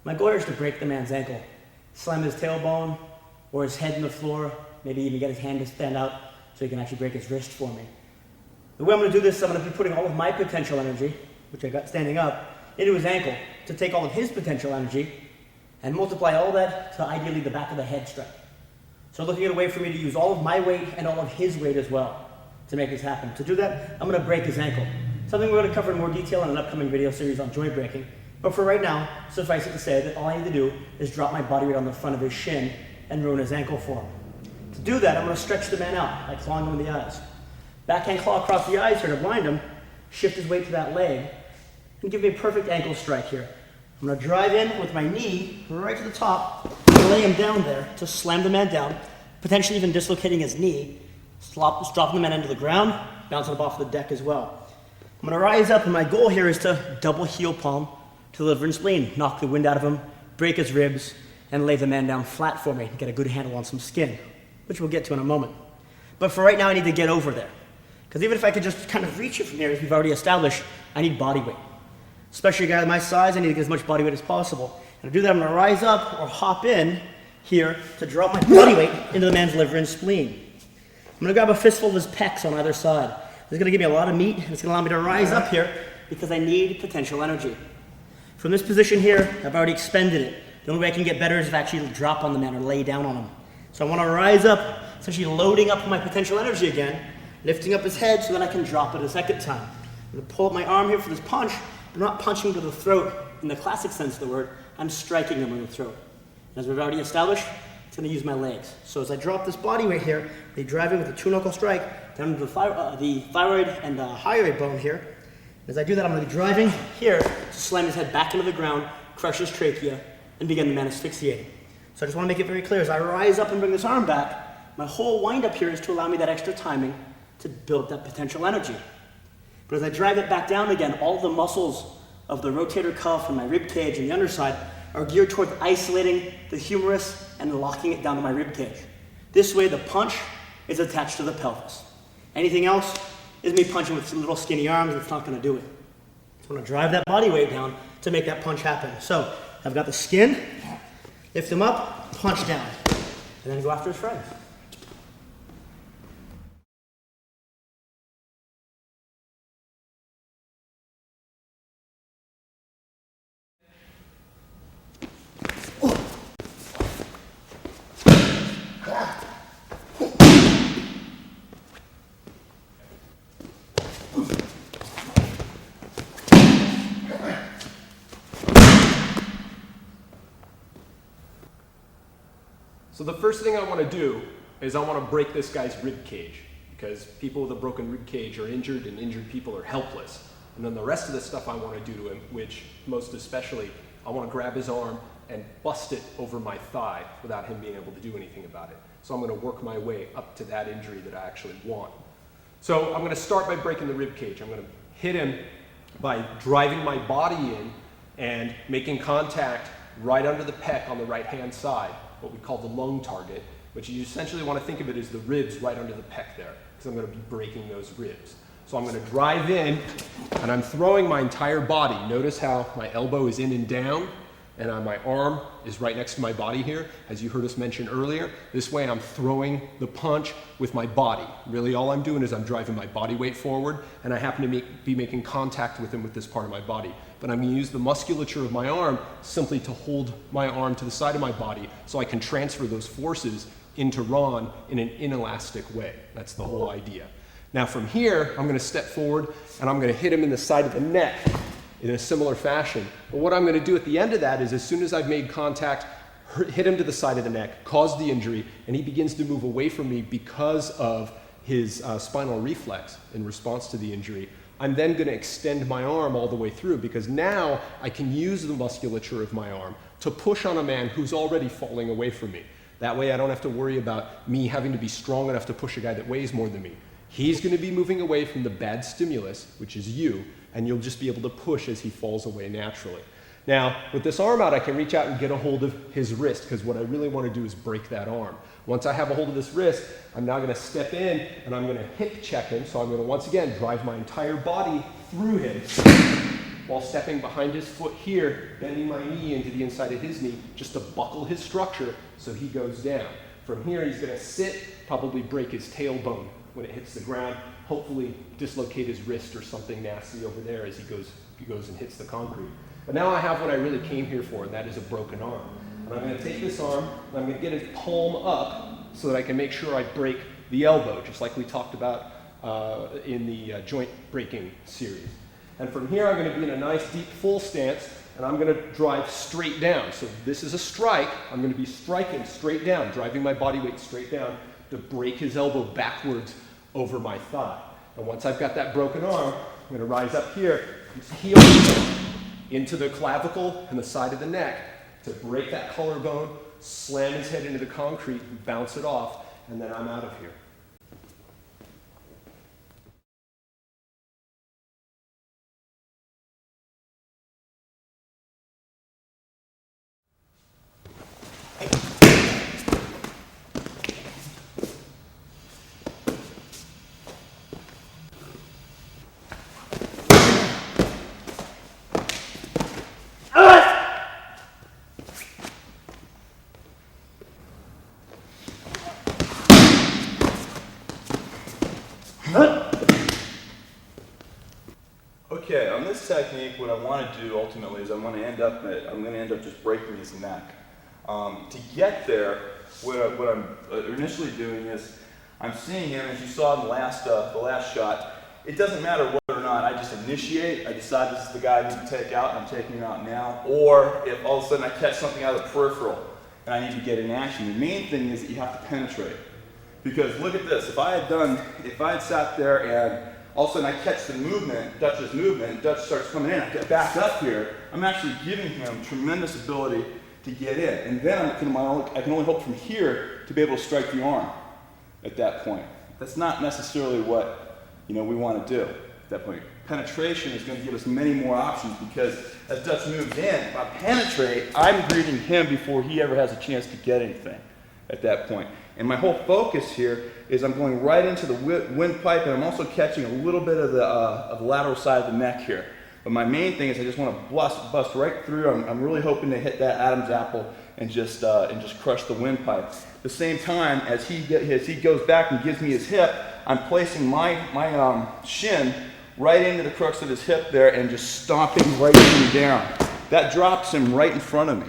My goal is to break the man's ankle, slam his tailbone or his head in the floor, maybe even get his hand to stand out so he can actually break his wrist for me. The way I'm going to do this, I'm going to be putting all of my potential energy, which I got standing up, into his ankle to take all of his potential energy and multiply all that to ideally the back of the head strike. So looking at a way for me to use all of my weight and all of his weight as well to make this happen. To do that, I'm going to break his ankle. Something we're going to cover in more detail in an upcoming video series on joint breaking. But for right now, suffice it to say that all I need to do is drop my body weight on the front of his shin and ruin his ankle for him. To do that, I'm going to stretch the man out by clawing him in the eyes. Backhand claw across the eyes here to blind him, shift his weight to that leg, and give me a perfect ankle strike here. I'm going to drive in with my knee right to the top, and lay him down there to slam the man down, potentially even dislocating his knee, dropping the man into the ground, bouncing him off the deck as well. I'm going to rise up, and my goal here is to double heel palm to the liver and spleen, knock the wind out of him, break his ribs, and lay the man down flat for me and get a good handle on some skin, which we'll get to in a moment. But for right now, I need to get over there. Because even if I could just kind of reach it from here, as we've already established, I need body weight. Especially a guy my size, I need to get as much body weight as possible. And to do that, I'm going to rise up or hop in here to drop my body weight into the man's liver and spleen. I'm going to grab a fistful of his pecs on either side. This is going to give me a lot of meat, and it's going to allow me to rise up here because I need potential energy. From this position here, I've already expended it. The only way I can get better is if I actually drop on the man or lay down on him. So I want to rise up, essentially loading up my potential energy again, lifting up his head so that I can drop it a second time. I'm going to pull up my arm here for this punch. I'm not punching to the throat in the classic sense of the word. I'm striking him in the throat. And as we've already established, it's going to use my legs. So as I drop this body weight here, they drive in with a two-knuckle strike down into the thyroid and hyoid bone here. As I do that, I'm going to be driving here to slam his head back into the ground, crush his trachea, and begin the man asphyxiating. So I just want to make it very clear, as I rise up and bring this arm back, my whole wind-up here is to allow me that extra timing to build that potential energy. But as I drive it back down again, all the muscles of the rotator cuff and my rib cage and the underside are geared toward isolating the humerus and locking it down to my rib cage. This way, the punch is attached to the pelvis. Anything else is me punching with some little skinny arms. It's not going to do it. So I'm going to drive that body weight down to make that punch happen. So I've got the skin, lift him up, punch down, and then go after his friends. So the first thing I want to do is I want to break this guy's rib cage, because people with a broken rib cage are injured and injured people are helpless. And then the rest of the stuff I want to do to him, which most especially, I want to grab his arm, and bust it over my thigh without him being able to do anything about it. So I'm going to work my way up to that injury that I actually want. So I'm going to start by breaking the rib cage. I'm going to hit him by driving my body in and making contact right under the pec on the right-hand side, what we call the lung target, which you essentially want to think of it as the ribs right under the pec there, because I'm going to be breaking those ribs. So I'm going to drive in, and I'm throwing my entire body. Notice how my elbow is in and down, and my arm is right next to my body here, as you heard us mention earlier. This way I'm throwing the punch with my body. Really all I'm doing is I'm driving my body weight forward, and I happen to be making contact with him with this part of my body. But I'm going to use the musculature of my arm simply to hold my arm to the side of my body so I can transfer those forces into Ron in an inelastic way. That's the whole idea. Now from here, I'm going to step forward and I'm going to hit him in the side of the neck in a similar fashion. But what I'm going to do at the end of that is, as soon as I've made contact, hit him to the side of the neck, cause the injury, and he begins to move away from me because of his spinal reflex in response to the injury, I'm then going to extend my arm all the way through, because now I can use the musculature of my arm to push on a man who's already falling away from me. That way I don't have to worry about me having to be strong enough to push a guy that weighs more than me. He's going to be moving away from the bad stimulus, which is you, and you'll just be able to push as he falls away naturally. Now, with this arm out, I can reach out and get a hold of his wrist, because what I really want to do is break that arm. Once I have a hold of this wrist, I'm now going to step in and I'm going to hip check him. So I'm going to once again drive my entire body through him while stepping behind his foot here, bending my knee into the inside of his knee just to buckle his structure so he goes down. From here, he's going to sit, probably break his tailbone when it hits the ground, hopefully dislocate his wrist or something nasty over there as he goes and hits the concrete. But now I have what I really came here for, and that is a broken arm. And I'm going to take this arm, and I'm going to get his palm up so that I can make sure I break the elbow, just like we talked about in the joint breaking series. And from here, I'm going to be in a nice deep full stance, and I'm going to drive straight down. So this is a strike. I'm going to be striking straight down, driving my body weight straight down to break his elbow backwards over my thigh. And once I've got that broken arm, I'm going to rise up here, his heel into the clavicle and the side of the neck to break that collarbone, slam his head into the concrete, bounce it off, and then I'm out of here. Okay, on this technique, what I want to do ultimately is I'm going to end up just breaking his neck. To get there, what I'm initially doing is I'm seeing him, as you saw in the last shot. It doesn't matter whether or not I just initiate, I decide this is the guy I need to take out and I'm taking him out now, or if all of a sudden I catch something out of the peripheral and I need to get in action. The main thing is that you have to penetrate. Because look at this, if I had sat there and all of a sudden I catch the movement, Dutch's movement, and Dutch starts coming in, I get back up here, I'm actually giving him tremendous ability to get in. And then I can only hope from here to be able to strike the arm at that point. That's not necessarily what we want to do at that point. Penetration is going to give us many more options, because as Dutch moves in, if I penetrate, I'm greeting him before he ever has a chance to get anything at that point. And my whole focus here is I'm going right into the windpipe, and I'm also catching a little bit of the lateral side of the neck here. But my main thing is I just want to bust right through. I'm really hoping to hit that Adam's apple and just crush the windpipe. At the same time, as he goes back and gives me his hip, I'm placing my shin right into the crux of his hip there and just stomping right down. That drops him right in front of me.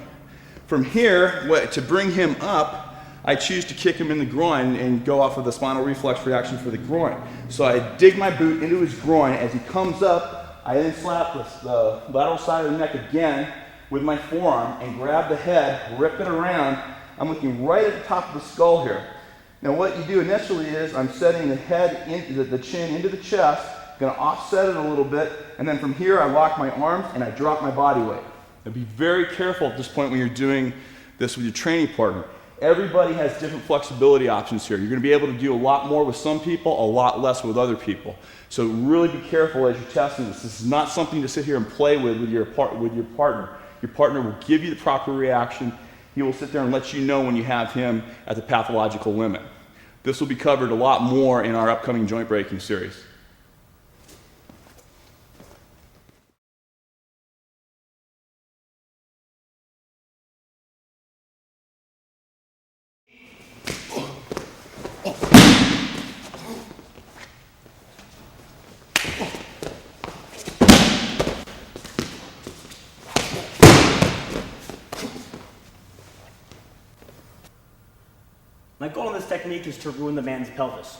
From here, to bring him up, I choose to kick him in the groin and go off of the spinal reflex reaction for the groin. So I dig my boot into his groin. As he comes up, I then slap the lateral side of the neck again with my forearm and grab the head, rip it around. I'm looking right at the top of the skull here. Now what you do initially is I'm setting the head, into the chin into the chest, going to offset it a little bit, and then from here I lock my arms and I drop my body weight. Now be very careful at this point when you're doing this with your training partner. Everybody has different flexibility options here. You're going to be able to do a lot more with some people, a lot less with other people. So really be careful as you're testing this. This is not something to sit here and play with your partner. Your partner will give you the proper reaction. He will sit there and let you know when you have him at the pathological limit. This will be covered a lot more in our upcoming joint breaking series. My goal in this technique is to ruin the man's pelvis.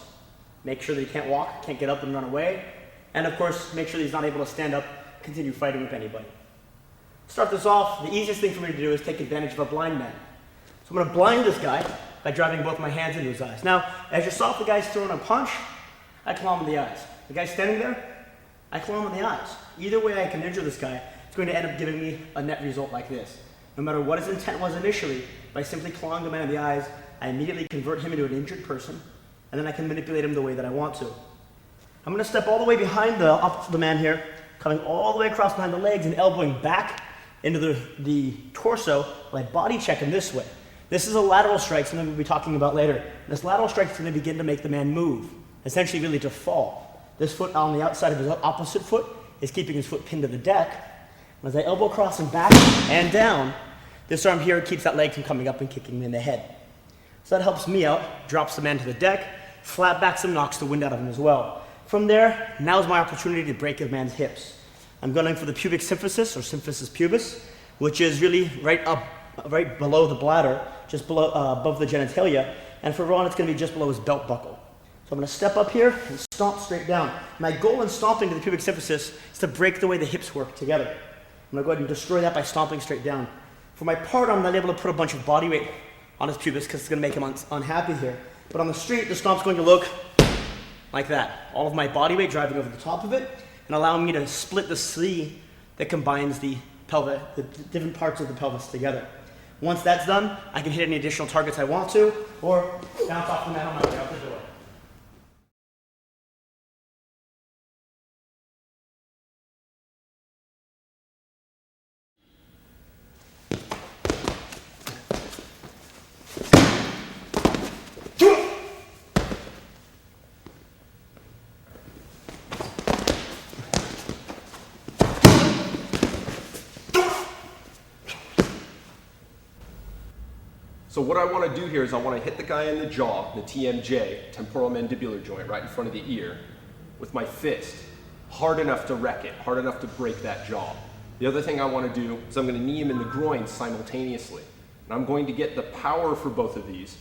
Make sure that he can't walk, can't get up and run away, and of course, make sure that he's not able to stand up, continue fighting with anybody. To start this off, the easiest thing for me to do is take advantage of a blind man. So I'm going to blind this guy by driving both my hands into his eyes. Now, as you saw, if the guy's throwing a punch, I claw him in the eyes. The guy's standing there, I claw him in the eyes. Either way I can injure this guy, it's going to end up giving me a net result like this. No matter what his intent was initially, by simply clawing the man in the eyes, I immediately convert him into an injured person, and then I can manipulate him the way that I want to. I'm going to step all the way behind the man here, coming all the way across behind the legs and elbowing back into the torso while I body check him this way. This is a lateral strike, something we'll be talking about later. This lateral strike is going to begin to make the man move, essentially really to fall. This foot on the outside of his opposite foot is keeping his foot pinned to the deck. As I elbow cross him back and down, this arm here keeps that leg from coming up and kicking me in the head. So that helps me out, drops the man to the deck, flat backs him, knocks the wind out of him as well. From there, now's my opportunity to break a man's hips. I'm going for the pubic symphysis, or symphysis pubis, which is really right below the bladder, just below, above the genitalia, and for Ron, it's going to be just below his belt buckle. So I'm going to step up here and stomp straight down. My goal in stomping to the pubic symphysis is to break the way the hips work together. I'm going to go ahead and destroy that by stomping straight down. For my part, I'm not able to put a bunch of body weight on his pubis because it's going to make him unhappy here. But on the street, the stomp's going to look like that. All of my body weight driving over the top of it and allowing me to split the C that combines the pelvis, the different parts of the pelvis together. Once that's done, I can hit any additional targets I want to, or bounce off the mat on my way out the door. So what I want to do here is I want to hit the guy in the jaw, the TMJ, temporal mandibular joint, right in front of the ear, with my fist, hard enough to wreck it, hard enough to break that jaw. The other thing I want to do is I'm going to knee him in the groin simultaneously. And I'm going to get the power for both of these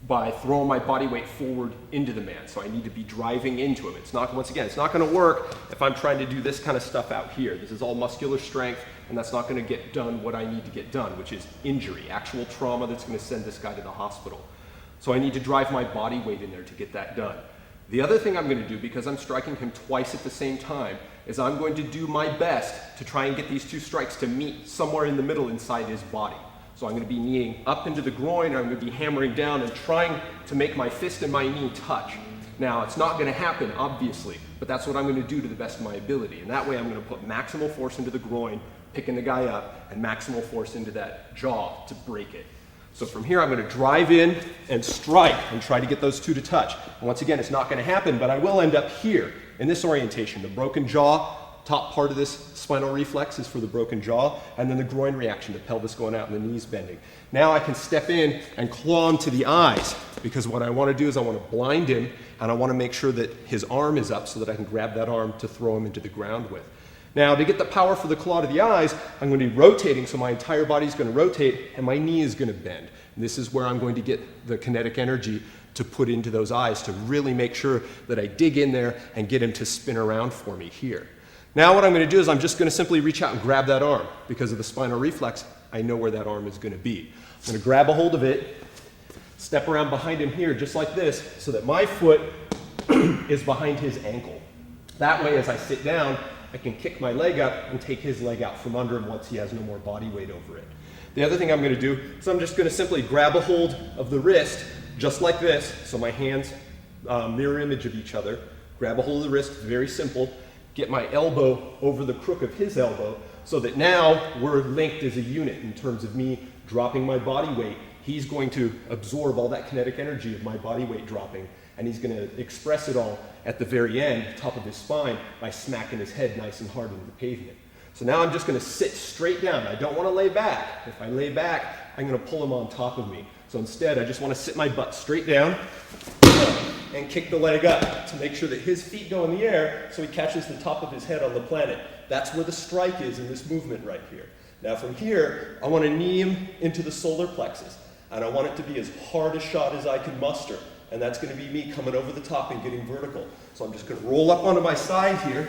by throwing my body weight forward into the man. So I need to be driving into him. It's not, once again, it's not going to work if I'm trying to do this kind of stuff out here. This is all muscular strength, and that's not going to get done what I need to get done, which is injury, actual trauma that's going to send this guy to the hospital. So I need to drive my body weight in there to get that done. The other thing I'm going to do, because I'm striking him twice at the same time, is I'm going to do my best to try and get these two strikes to meet somewhere in the middle inside his body. So I'm going to be kneeing up into the groin, and I'm going to be hammering down and trying to make my fist and my knee touch. Now, it's not going to happen, obviously, but that's what I'm going to do to the best of my ability. And that way I'm going to put maximal force into the groin, picking the guy up, and maximal force into that jaw to break it. So from here, I'm going to drive in and strike and try to get those two to touch. And once again, it's not going to happen, but I will end up here in this orientation. The broken jaw, top part of this spinal reflex is for the broken jaw, and then the groin reaction, the pelvis going out and the knees bending. Now I can step in and claw him to the eyes, because what I want to do is I want to blind him, and I want to make sure that his arm is up so that I can grab that arm to throw him into the ground with. Now, to get the power for the claw to the eyes, I'm going to be rotating, so my entire body is going to rotate, and my knee is going to bend. And this is where I'm going to get the kinetic energy to put into those eyes to really make sure that I dig in there and get him to spin around for me here. Now what I'm going to do is I'm just going to simply reach out and grab that arm. Because of the spinal reflex, I know where that arm is going to be. I'm going to grab a hold of it, step around behind him here just like this, so that my foot is behind his ankle. That way, as I sit down, I can kick my leg up and take his leg out from under him once he has no more body weight over it. The other thing I'm going to do is I'm just going to simply grab a hold of the wrist, just like this, so my hands mirror image of each other. Grab a hold of the wrist, very simple. Get my elbow over the crook of his elbow, so that now we're linked as a unit in terms of me dropping my body weight. He's going to absorb all that kinetic energy of my body weight dropping, and he's going to express it all at the very end, top of his spine, by smacking his head nice and hard into the pavement. So now I'm just going to sit straight down. I don't want to lay back. If I lay back, I'm going to pull him on top of me. So instead, I just want to sit my butt straight down and kick the leg up to make sure that his feet go in the air so he catches the top of his head on the planet. That's where the strike is in this movement right here. Now from here, I want to knee him into the solar plexus. And I want it to be as hard a shot as I can muster. And that's going to be me coming over the top and getting vertical. So I'm just going to roll up onto my side here.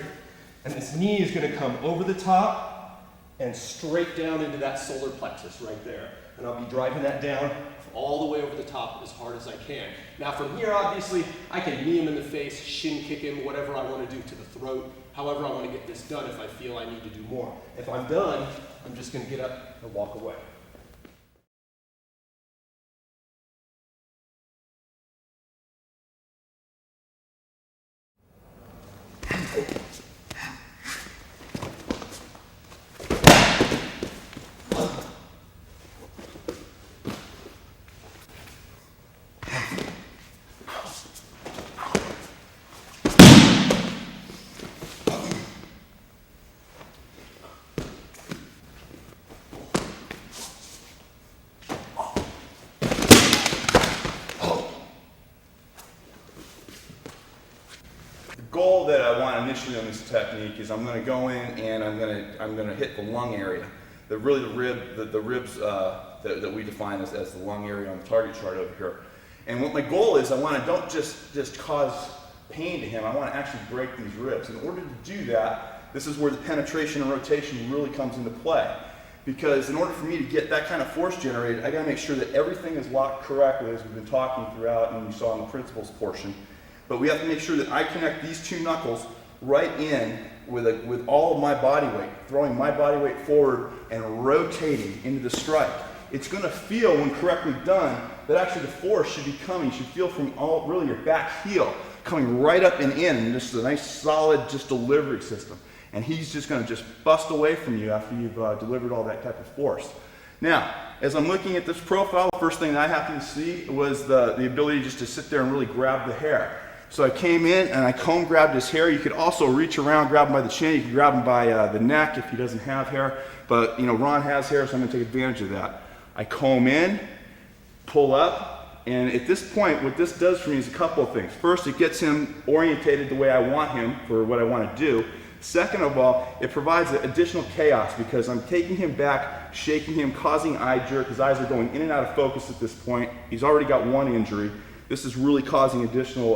And this knee is going to come over the top and straight down into that solar plexus right there. And I'll be driving that down all the way over the top as hard as I can. Now from here, obviously, I can knee him in the face, shin kick him, whatever I want to do to the throat, however I want to get this done if I feel I need to do more. If I'm done, I'm just going to get up and walk away. The goal that I want initially on this technique is I'm going to go in and I'm going to hit the lung area, the ribs that we define as the lung area on the target chart over here. And what my goal is, I want to don't just cause pain to him. I want to actually break these ribs. In order to do that, this is where the penetration and rotation really comes into play. Because in order for me to get that kind of force generated, I got to make sure that everything is locked correctly, as we've been talking throughout and you saw in the principles portion. But we have to make sure that I connect these two knuckles right in with all of my body weight, throwing my body weight forward and rotating into the strike. It's going to feel, when correctly done, that actually the force should be coming. You should feel from really your back heel coming right up and in, and just a nice solid delivery system. And he's just going to just bust away from you after you've delivered all that type of force. Now, as I'm looking at this profile, the first thing that I happened to see was the ability just to sit there and really grab the hair. So I came in and I comb grabbed his hair. You could also reach around, grab him by the chin. You could grab him by the neck if he doesn't have hair. But Ron has hair, so I'm going to take advantage of that. I comb in, pull up, and at this point, what this does for me is a couple of things. First, it gets him orientated the way I want him for what I want to do. Second of all, it provides additional chaos because I'm taking him back, shaking him, causing eye jerk. His eyes are going in and out of focus at this point. He's already got one injury. This is really causing additional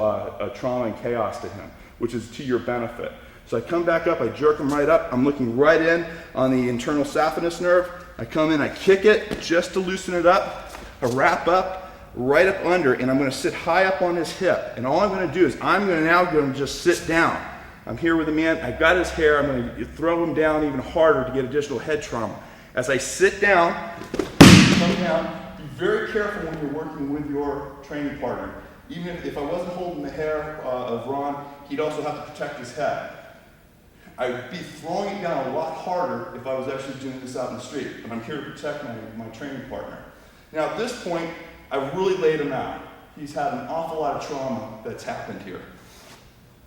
trauma and chaos to him, which is to your benefit. So I come back up, I jerk him right up. I'm looking right in on the internal saphenous nerve. I come in, I kick it just to loosen it up. I wrap up right up under, and I'm going to sit high up on his hip. And all I'm going to do is I'm going to now just sit down. I'm here with the man. I've got his hair. I'm going to throw him down even harder to get additional head trauma. As I sit down, come down. Be very careful when you're working with your training partner. Even if I wasn't holding the hair of Ron, he'd also have to protect his head. I would be throwing it down a lot harder if I was actually doing this out in the street, but I'm here to protect my training partner. Now at this point, I've really laid him out. He's had an awful lot of trauma that's happened here.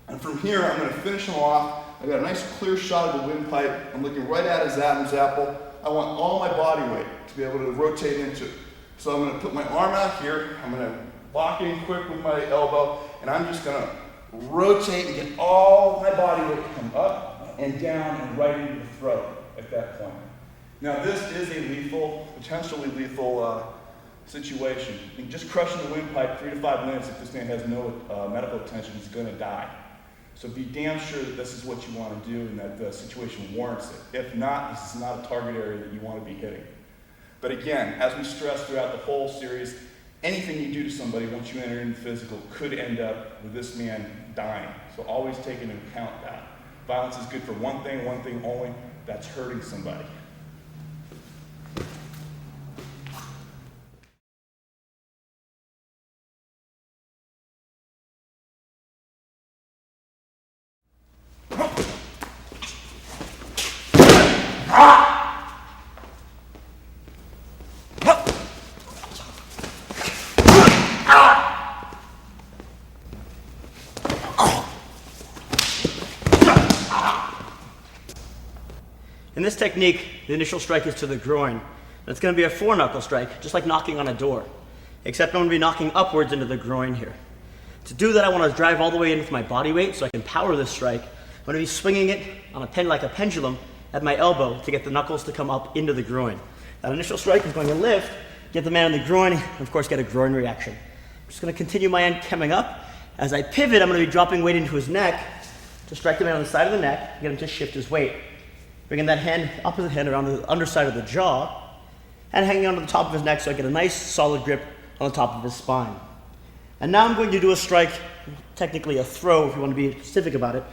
And from here, I'm going to finish him off. I've got a nice clear shot of the windpipe. I'm looking right at his Adam's apple. I want all my body weight to be able to rotate into. So I'm going to put my arm out here. I'm going to lock in quick with my elbow, and I'm just going to rotate and get all my body weight to come up and down and right into the throat at that point. Now this is a lethal, potentially lethal situation. Just crushing the windpipe 3 to 5 minutes, if this man has no medical attention, he's going to die. So be damn sure that this is what you want to do and that the situation warrants it. If not, this is not a target area that you want to be hitting. But again, as we stress throughout the whole series, anything you do to somebody once you enter into physical could end up with this man dying. So always take into account that. Violence is good for one thing only, that's hurting somebody. In this technique, the initial strike is to the groin. And it's going to be a 4-knuckle strike, just like knocking on a door. Except I'm going to be knocking upwards into the groin here. To do that, I want to drive all the way in with my body weight so I can power this strike. I'm going to be swinging it on like a pendulum at my elbow to get the knuckles to come up into the groin. That initial strike is going to lift, get the man in the groin, and of course get a groin reaction. I'm just going to continue my end coming up. As I pivot, I'm going to be dropping weight into his neck to strike the man on the side of the neck, get him to shift his weight. Bringing that hand, opposite hand around the underside of the jaw and hanging onto the top of his neck so I get a nice solid grip on the top of his spine. And now I'm going to do a strike, technically a throw if you want to be specific about it,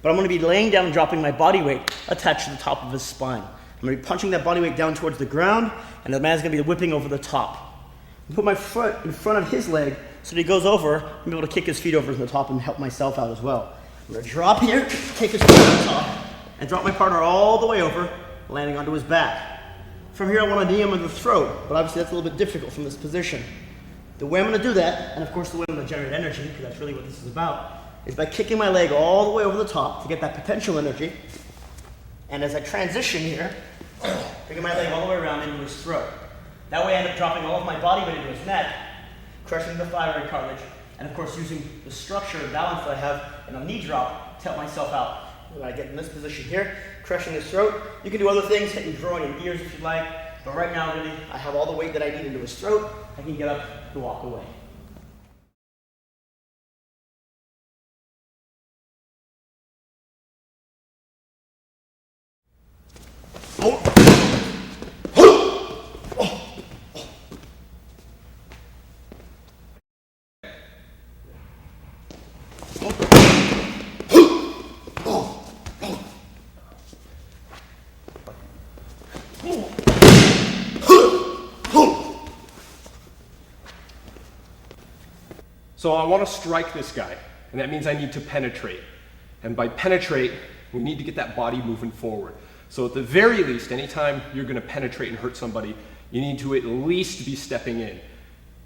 but I'm going to be laying down and dropping my body weight attached to the top of his spine. I'm going to be punching that body weight down towards the ground and the man's going to be whipping over the top. I put my foot in front of his leg so that he goes over, I'm able to kick his feet over to the top and help myself out as well. I'm going to drop here, kick his feet to the top, and drop my partner all the way over, landing onto his back. From here, I want to knee him in the throat, but obviously that's a little bit difficult from this position. The way I'm going to do that, and of course the way I'm going to generate energy, because that's really what this is about, is by kicking my leg all the way over the top to get that potential energy. And as I transition here, bringing my leg all the way around into his throat. That way I end up dropping all of my body weight into his neck, crushing the thyroid cartilage, and of course using the structure and balance that I have in a knee drop to help myself out. When I get in this position here, crushing his throat. You can do other things, hitting groin and ears if you'd like, but right now really I have all the weight that I need into his throat. I can get up and walk away. So I want to strike this guy, and that means I need to penetrate. And by penetrate, we need to get that body moving forward. So at the very least, anytime you're going to penetrate and hurt somebody, you need to at least be stepping in.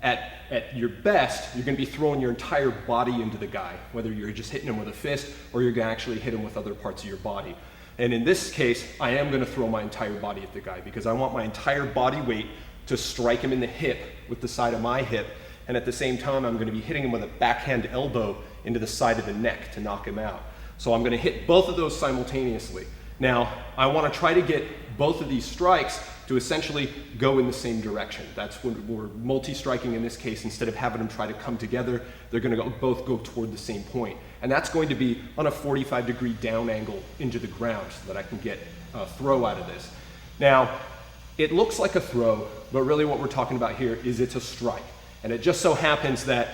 At your best, you're going to be throwing your entire body into the guy, whether you're just hitting him with a fist or you're going to actually hit him with other parts of your body. And in this case, I am going to throw my entire body at the guy because I want my entire body weight to strike him in the hip with the side of my hip. And at the same time, I'm going to be hitting him with a backhand elbow into the side of the neck to knock him out. So I'm going to hit both of those simultaneously. Now, I want to try to get both of these strikes to essentially go in the same direction. That's when we're multi-striking in this case. Instead of having them try to come together, they're going to both go toward the same point. And that's going to be on a 45-degree down angle into the ground so that I can get a throw out of this. Now, it looks like a throw, but really what we're talking about here is it's a strike. And it just so happens that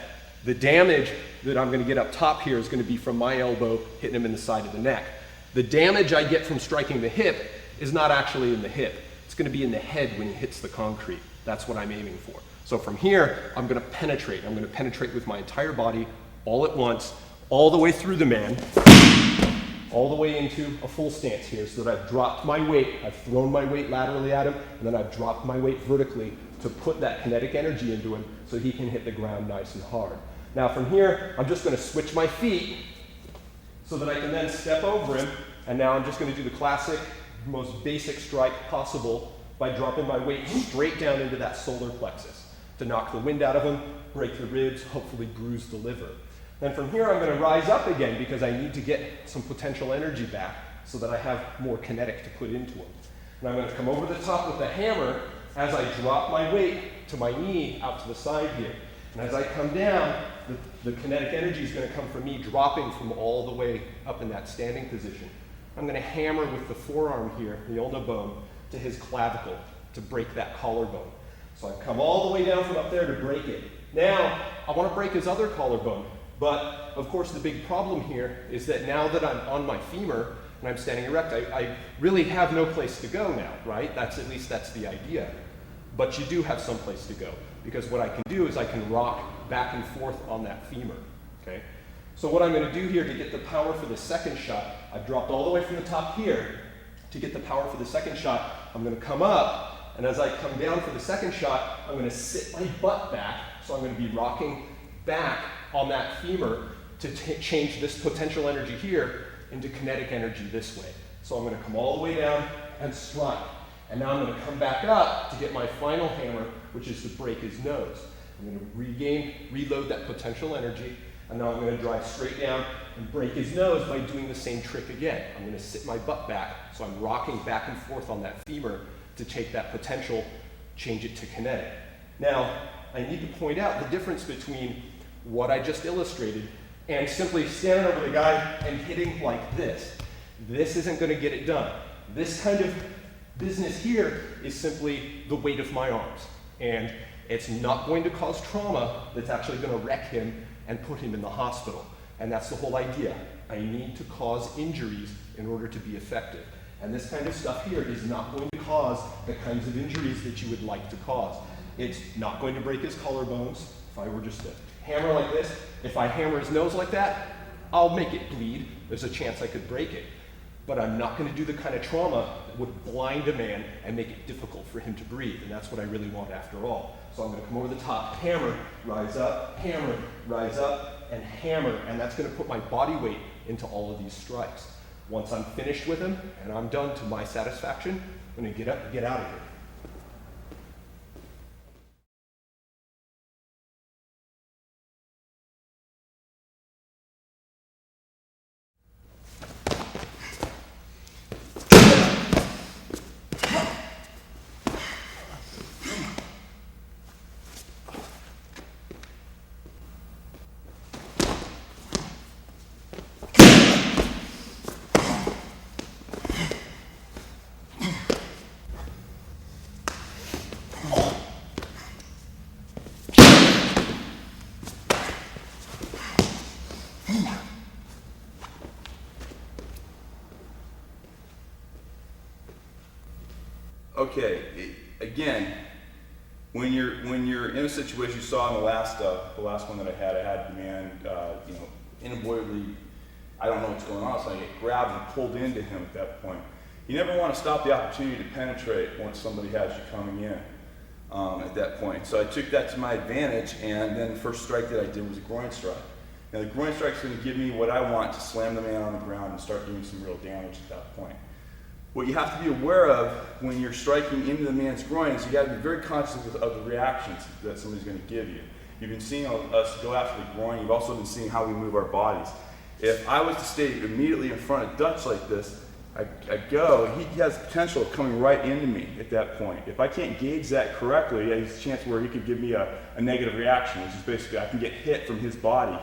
the damage that I'm going to get up top here is going to be from my elbow hitting him in the side of the neck. The damage I get from striking the hip is not actually in the hip. It's going to be in the head when he hits the concrete. That's what I'm aiming for. So from here, I'm going to penetrate. I'm going to penetrate with my entire body all at once, all the way through the man, all the way into a full stance here so that I've dropped my weight, I've thrown my weight laterally at him, and then I've dropped my weight vertically to put that kinetic energy into him so he can hit the ground nice and hard. Now from here, I'm just going to switch my feet so that I can then step over him, and now I'm just going to do the classic, most basic strike possible by dropping my weight straight down into that solar plexus to knock the wind out of him, break the ribs, hopefully bruise the liver. Then from here, I'm going to rise up again because I need to get some potential energy back so that I have more kinetic to put into him. And I'm going to come over the top with the hammer as I drop my weight to my knee out to the side here. And as I come down, the kinetic energy is going to come from me dropping from all the way up in that standing position. I'm going to hammer with the forearm here, the ulna bone, to his clavicle to break that collarbone. So I've come all the way down from up there to break it. Now, I want to break his other collarbone. But of course the big problem here is that now that I'm on my femur and I'm standing erect, I really have no place to go now, right? At least that's the idea. But you do have some place to go, because what I can do is I can rock back and forth on that femur, okay? So what I'm gonna do here to get the power for the second shot, I've dropped all the way from the top here. To get the power for the second shot, I'm gonna come up, and as I come down for the second shot, I'm gonna sit my butt back, so I'm gonna be rocking back on that femur to change this potential energy here into kinetic energy this way. So I'm gonna come all the way down and strike. And now I'm gonna come back up to get my final hammer, which is to break his nose. I'm gonna reload that potential energy, and now I'm gonna drive straight down and break his nose by doing the same trick again. I'm gonna sit my butt back, so I'm rocking back and forth on that femur to take that potential, change it to kinetic. Now, I need to point out the difference between what I just illustrated and simply standing over the guy and hitting like this. This isn't gonna get it done. This kind of business here is simply the weight of my arms. And it's not going to cause trauma that's actually gonna wreck him and put him in the hospital. And that's the whole idea. I need to cause injuries in order to be effective. And this kind of stuff here is not going to cause the kinds of injuries that you would like to cause. It's not going to break his collarbones. If I were just to hammer like this, if I hammer his nose like that, I'll make it bleed. There's a chance I could break it. But I'm not going to do the kind of trauma that would blind a man and make it difficult for him to breathe. And that's what I really want after all. So I'm going to come over the top, hammer, rise up, and hammer. And that's going to put my body weight into all of these strikes. Once I'm finished with him and I'm done to my satisfaction, I'm going to get up and get out of here. Okay, again, when you're in a situation you saw in the last one that I had the man, unavoidably, I don't know what's going on, so I get grabbed and pulled into him at that point. You never want to stop the opportunity to penetrate once somebody has you coming in at that point. So I took that to my advantage, and then the first strike that I did was a groin strike. Now the groin strike is going to give me what I want to slam the man on the ground and start doing some real damage at that point. What you have to be aware of when you're striking into the man's groin is you got to be very conscious of the reactions that somebody's going to give you. You've been seeing us go after the groin. You've also been seeing how we move our bodies. If I was to stay immediately in front of Dutch like this, I go, he has the potential of coming right into me at that point. If I can't gauge that correctly, there's a chance where he could give me a negative reaction, which is basically I can get hit from his body.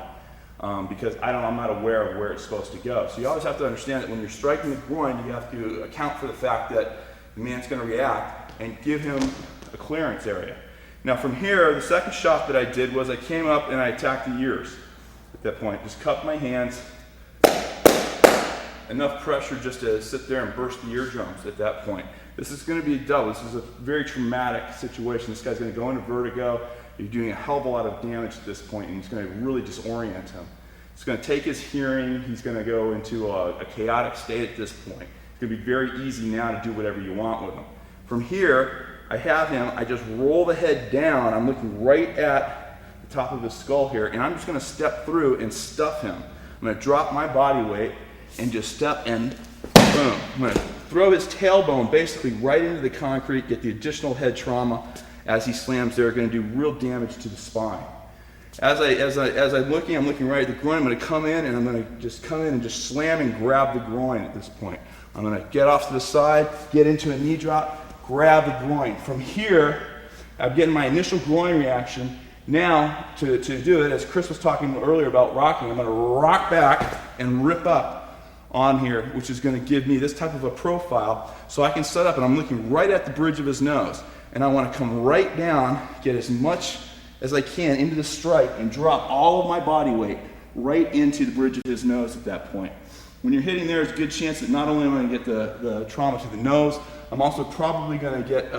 Because I'm not aware of where it's supposed to go. So you always have to understand that when you're striking the groin, you have to account for the fact that the man's going to react and give him a clearance area. Now from here, the second shot that I did was I came up and I attacked the ears at that point. Just cupped my hands, enough pressure just to sit there and burst the eardrums at that point. This is going to be a double. This is a very traumatic situation. This guy's going to go into vertigo. You're doing a hell of a lot of damage at this point, and it's going to really disorient him. It's going to take his hearing. He's going to go into a chaotic state at this point. It's going to be very easy now to do whatever you want with him. From here, I have him. I just roll the head down. I'm looking right at the top of his skull here, and I'm just going to step through and stuff him. I'm going to drop my body weight and just step and boom. I'm going to throw his tailbone basically right into the concrete, get the additional head trauma. As he slams there, going to do real damage to the spine. As I'm looking right at the groin. I'm going to come in and I'm going to just come in and just slam and grab the groin at this point. I'm going to get off to the side, get into a knee drop, grab the groin. From here, I'm getting my initial groin reaction. Now, to do it, as Chris was talking earlier about rocking, I'm going to rock back and rip up on here, which is going to give me this type of a profile so I can set up and I'm looking right at the bridge of his nose. And I want to come right down, get as much as I can into the strike and drop all of my body weight right into the bridge of his nose at that point. When you're hitting there, there's a good chance that not only am I going to get the trauma to the nose, I'm also probably going to get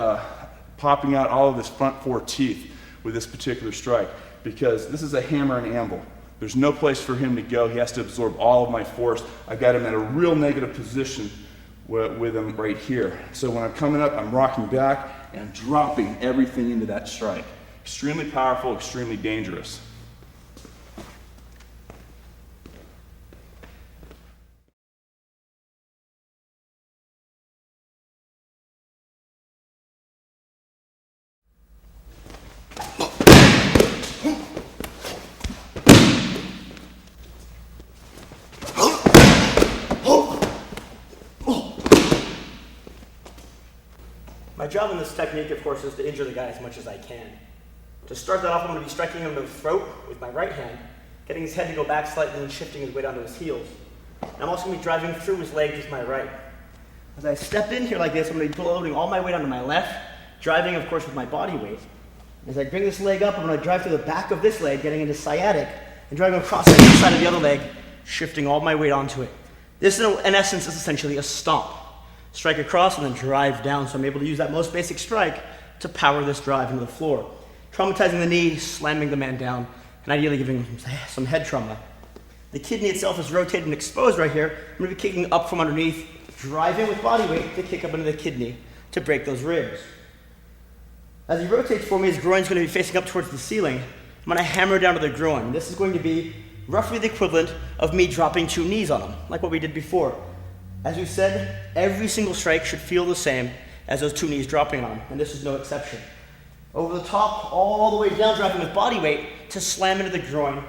popping out all of his front 4 teeth with this particular strike, because this is a hammer and anvil. There's no place for him to go. He has to absorb all of my force. I got him at a real negative position with him right here. So when I'm coming up, I'm rocking back and dropping everything into that strike. Extremely powerful, extremely dangerous. My job in this technique, of course, is to injure the guy as much as I can. To start that off, I'm going to be striking him in the throat with my right hand, getting his head to go back slightly and shifting his weight onto his heels. And I'm also going to be driving through his legs with my right. As I step in here like this, I'm going to be loading all my weight onto my left, driving, of course, with my body weight. As I bring this leg up, I'm going to drive through the back of this leg, getting into sciatic, and driving across the inside of the other leg, shifting all my weight onto it. This, in essence, is essentially a stomp. Strike across and then drive down, so I'm able to use that most basic strike to power this drive into the floor, traumatizing the knee, slamming the man down, and ideally giving him some head trauma. The kidney itself is rotated and exposed right here. I'm going to be kicking up from underneath, driving with body weight to kick up into the kidney to break those ribs. As he rotates for me, his groin's going to be facing up towards the ceiling. I'm going to hammer down to the groin. This is going to be roughly the equivalent of me dropping 2 knees on him, like what we did before. As we said, every single strike should feel the same as those 2 knees dropping on him, and this is no exception. Over the top, all the way down, dropping with body weight to slam into the groin,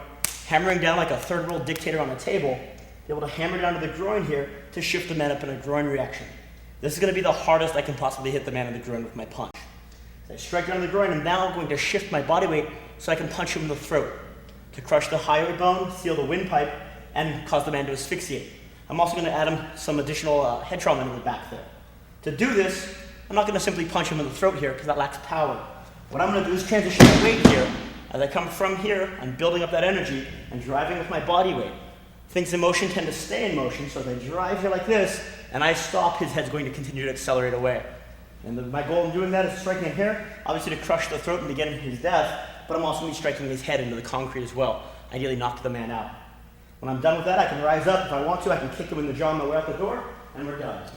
hammering down like a third-world dictator on a table, be able to hammer down to the groin here to shift the man up in a groin reaction. This is going to be the hardest I can possibly hit the man in the groin with my punch. So I strike down the groin, and now I'm going to shift my body weight so I can punch him in the throat to crush the hyoid bone, seal the windpipe, and cause the man to asphyxiate. I'm also going to add him some additional head trauma into the back there. To do this, I'm not going to simply punch him in the throat here because that lacks power. What I'm going to do is transition my weight here. As I come from here, I'm building up that energy and driving with my body weight. Things in motion tend to stay in motion, so as I drive here like this, and I stop, his head's going to continue to accelerate away. And my goal in doing that is striking him here, obviously to crush the throat and begin his death, but I'm also going to be striking his head into the concrete as well, ideally knock the man out. When I'm done with that, I can rise up. If I want to, I can kick him in the jaw on my way out the door, and we're done.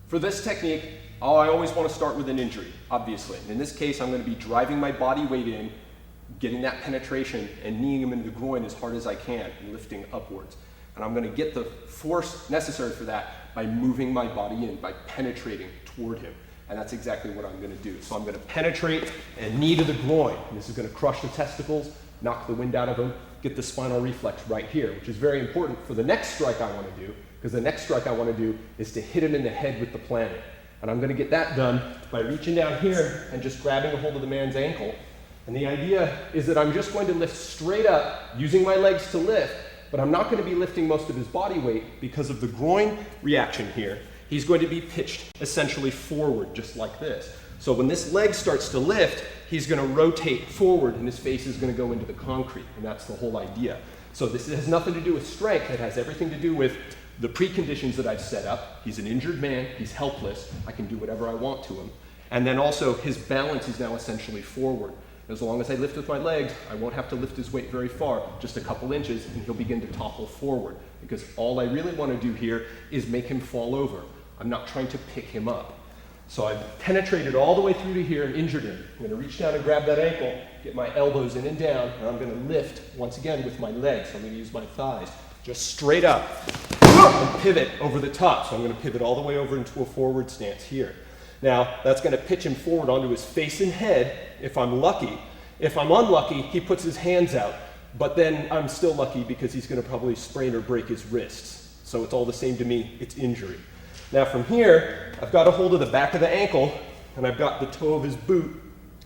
For this technique, I always want to start with an injury, obviously. In this case, I'm going to be driving my body weight in, getting that penetration, and kneeing him into the groin as hard as I can, and lifting upwards. And I'm going to get the force necessary for that by moving my body in, by penetrating toward him. And that's exactly what I'm going to do. So I'm going to penetrate and knee to the groin. And this is going to crush the testicles, knock the wind out of him, get the spinal reflex right here, which is very important for the next strike I want to do, because the next strike I want to do is to hit him in the head with the planet. And I'm going to get that done by reaching down here and just grabbing a hold of the man's ankle. And the idea is that I'm just going to lift straight up, using my legs to lift, but I'm not going to be lifting most of his body weight because of the groin reaction here. He's going to be pitched essentially forward, just like this. So when this leg starts to lift, he's going to rotate forward and his face is going to go into the concrete, and that's the whole idea. So this has nothing to do with strength. It has everything to do with the preconditions that I've set up. He's an injured man, he's helpless, I can do whatever I want to him. And then also his balance is now essentially forward. As long as I lift with my legs, I won't have to lift his weight very far, just a couple inches, and he'll begin to topple forward. Because all I really want to do here is make him fall over. I'm not trying to pick him up. So I've penetrated all the way through to here and injured him. I'm going to reach down and grab that ankle, get my elbows in and down, and I'm going to lift once again with my legs. So I'm going to use my thighs, just straight up, and pivot over the top. So I'm going to pivot all the way over into a forward stance here. Now, that's going to pitch him forward onto his face and head if I'm lucky. If I'm unlucky, he puts his hands out, but then I'm still lucky because he's going to probably sprain or break his wrists. So it's all the same to me, it's injury. Now from here, I've got a hold of the back of the ankle, and I've got the toe of his boot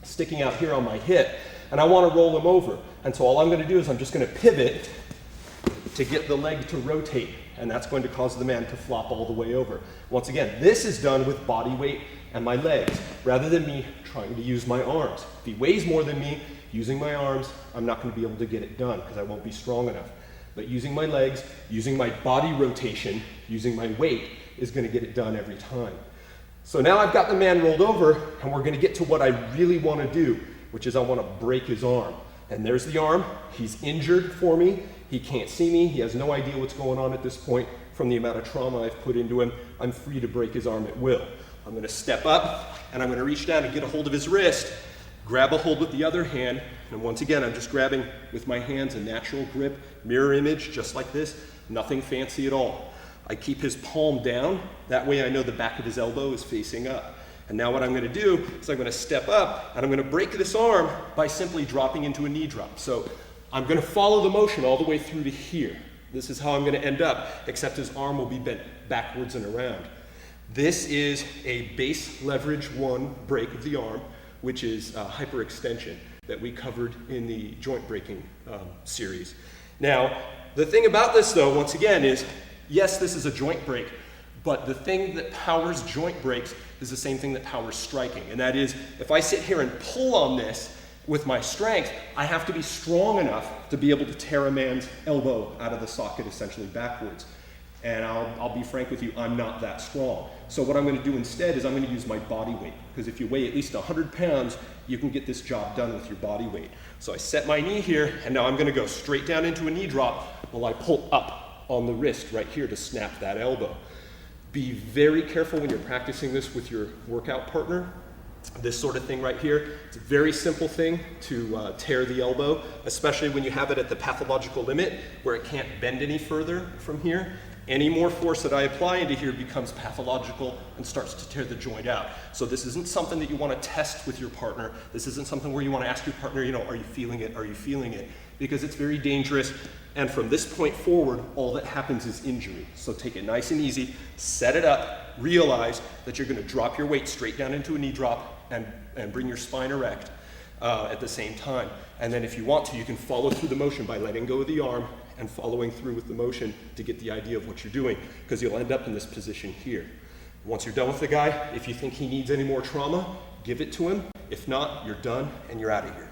sticking out here on my hip, and I want to roll him over. And so all I'm going to do is I'm just going to pivot to get the leg to rotate, and that's going to cause the man to flop all the way over. Once again, this is done with body weight and my legs, rather than me trying to use my arms. If he weighs more than me, using my arms, I'm not going to be able to get it done because I won't be strong enough. But using my legs, using my body rotation, using my weight is going to get it done every time. So now I've got the man rolled over, and we're going to get to what I really want to do, which is I want to break his arm. And there's the arm. He's injured for me. He can't see me. He has no idea what's going on at this point from the amount of trauma I've put into him. I'm free to break his arm at will. I'm going to step up, and I'm going to reach down and get a hold of his wrist, grab a hold with the other hand, and once again, I'm just grabbing with my hands a natural grip, mirror image, just like this, nothing fancy at all. I keep his palm down, that way I know the back of his elbow is facing up. And now what I'm going to do is I'm going to step up, and I'm going to break this arm by simply dropping into a knee drop. So I'm going to follow the motion all the way through to here. This is how I'm going to end up, except his arm will be bent backwards and around. This is a base leverage 1 break of the arm, which is hyperextension that we covered in the joint breaking series. Now, the thing about this though, once again, is yes, this is a joint break, but the thing that powers joint breaks is the same thing that powers striking. And that is, if I sit here and pull on this with my strength, I have to be strong enough to be able to tear a man's elbow out of the socket essentially backwards. And I'll be frank with you, I'm not that strong. So what I'm going to do instead is I'm going to use my body weight. Because if you weigh at least 100 pounds, you can get this job done with your body weight. So I set my knee here, and now I'm going to go straight down into a knee drop while I pull up on the wrist right here to snap that elbow. Be very careful when you're practicing this with your workout partner. This sort of thing right here, it's a very simple thing to tear the elbow, especially when you have it at the pathological limit where it can't bend any further from here. Any more force that I apply into here becomes pathological and starts to tear the joint out. So this isn't something that you want to test with your partner. This isn't something where you want to ask your partner, are you feeling it? Are you feeling it? Because it's very dangerous. And from this point forward, all that happens is injury. So take it nice and easy, set it up, realize that you're going to drop your weight straight down into a knee drop and bring your spine erect at the same time. And then if you want to, you can follow through the motion by letting go of the arm and following through with the motion to get the idea of what you're doing, because you'll end up in this position here. Once you're done with the guy, if you think he needs any more trauma, give it to him. If not, you're done and you're out of here.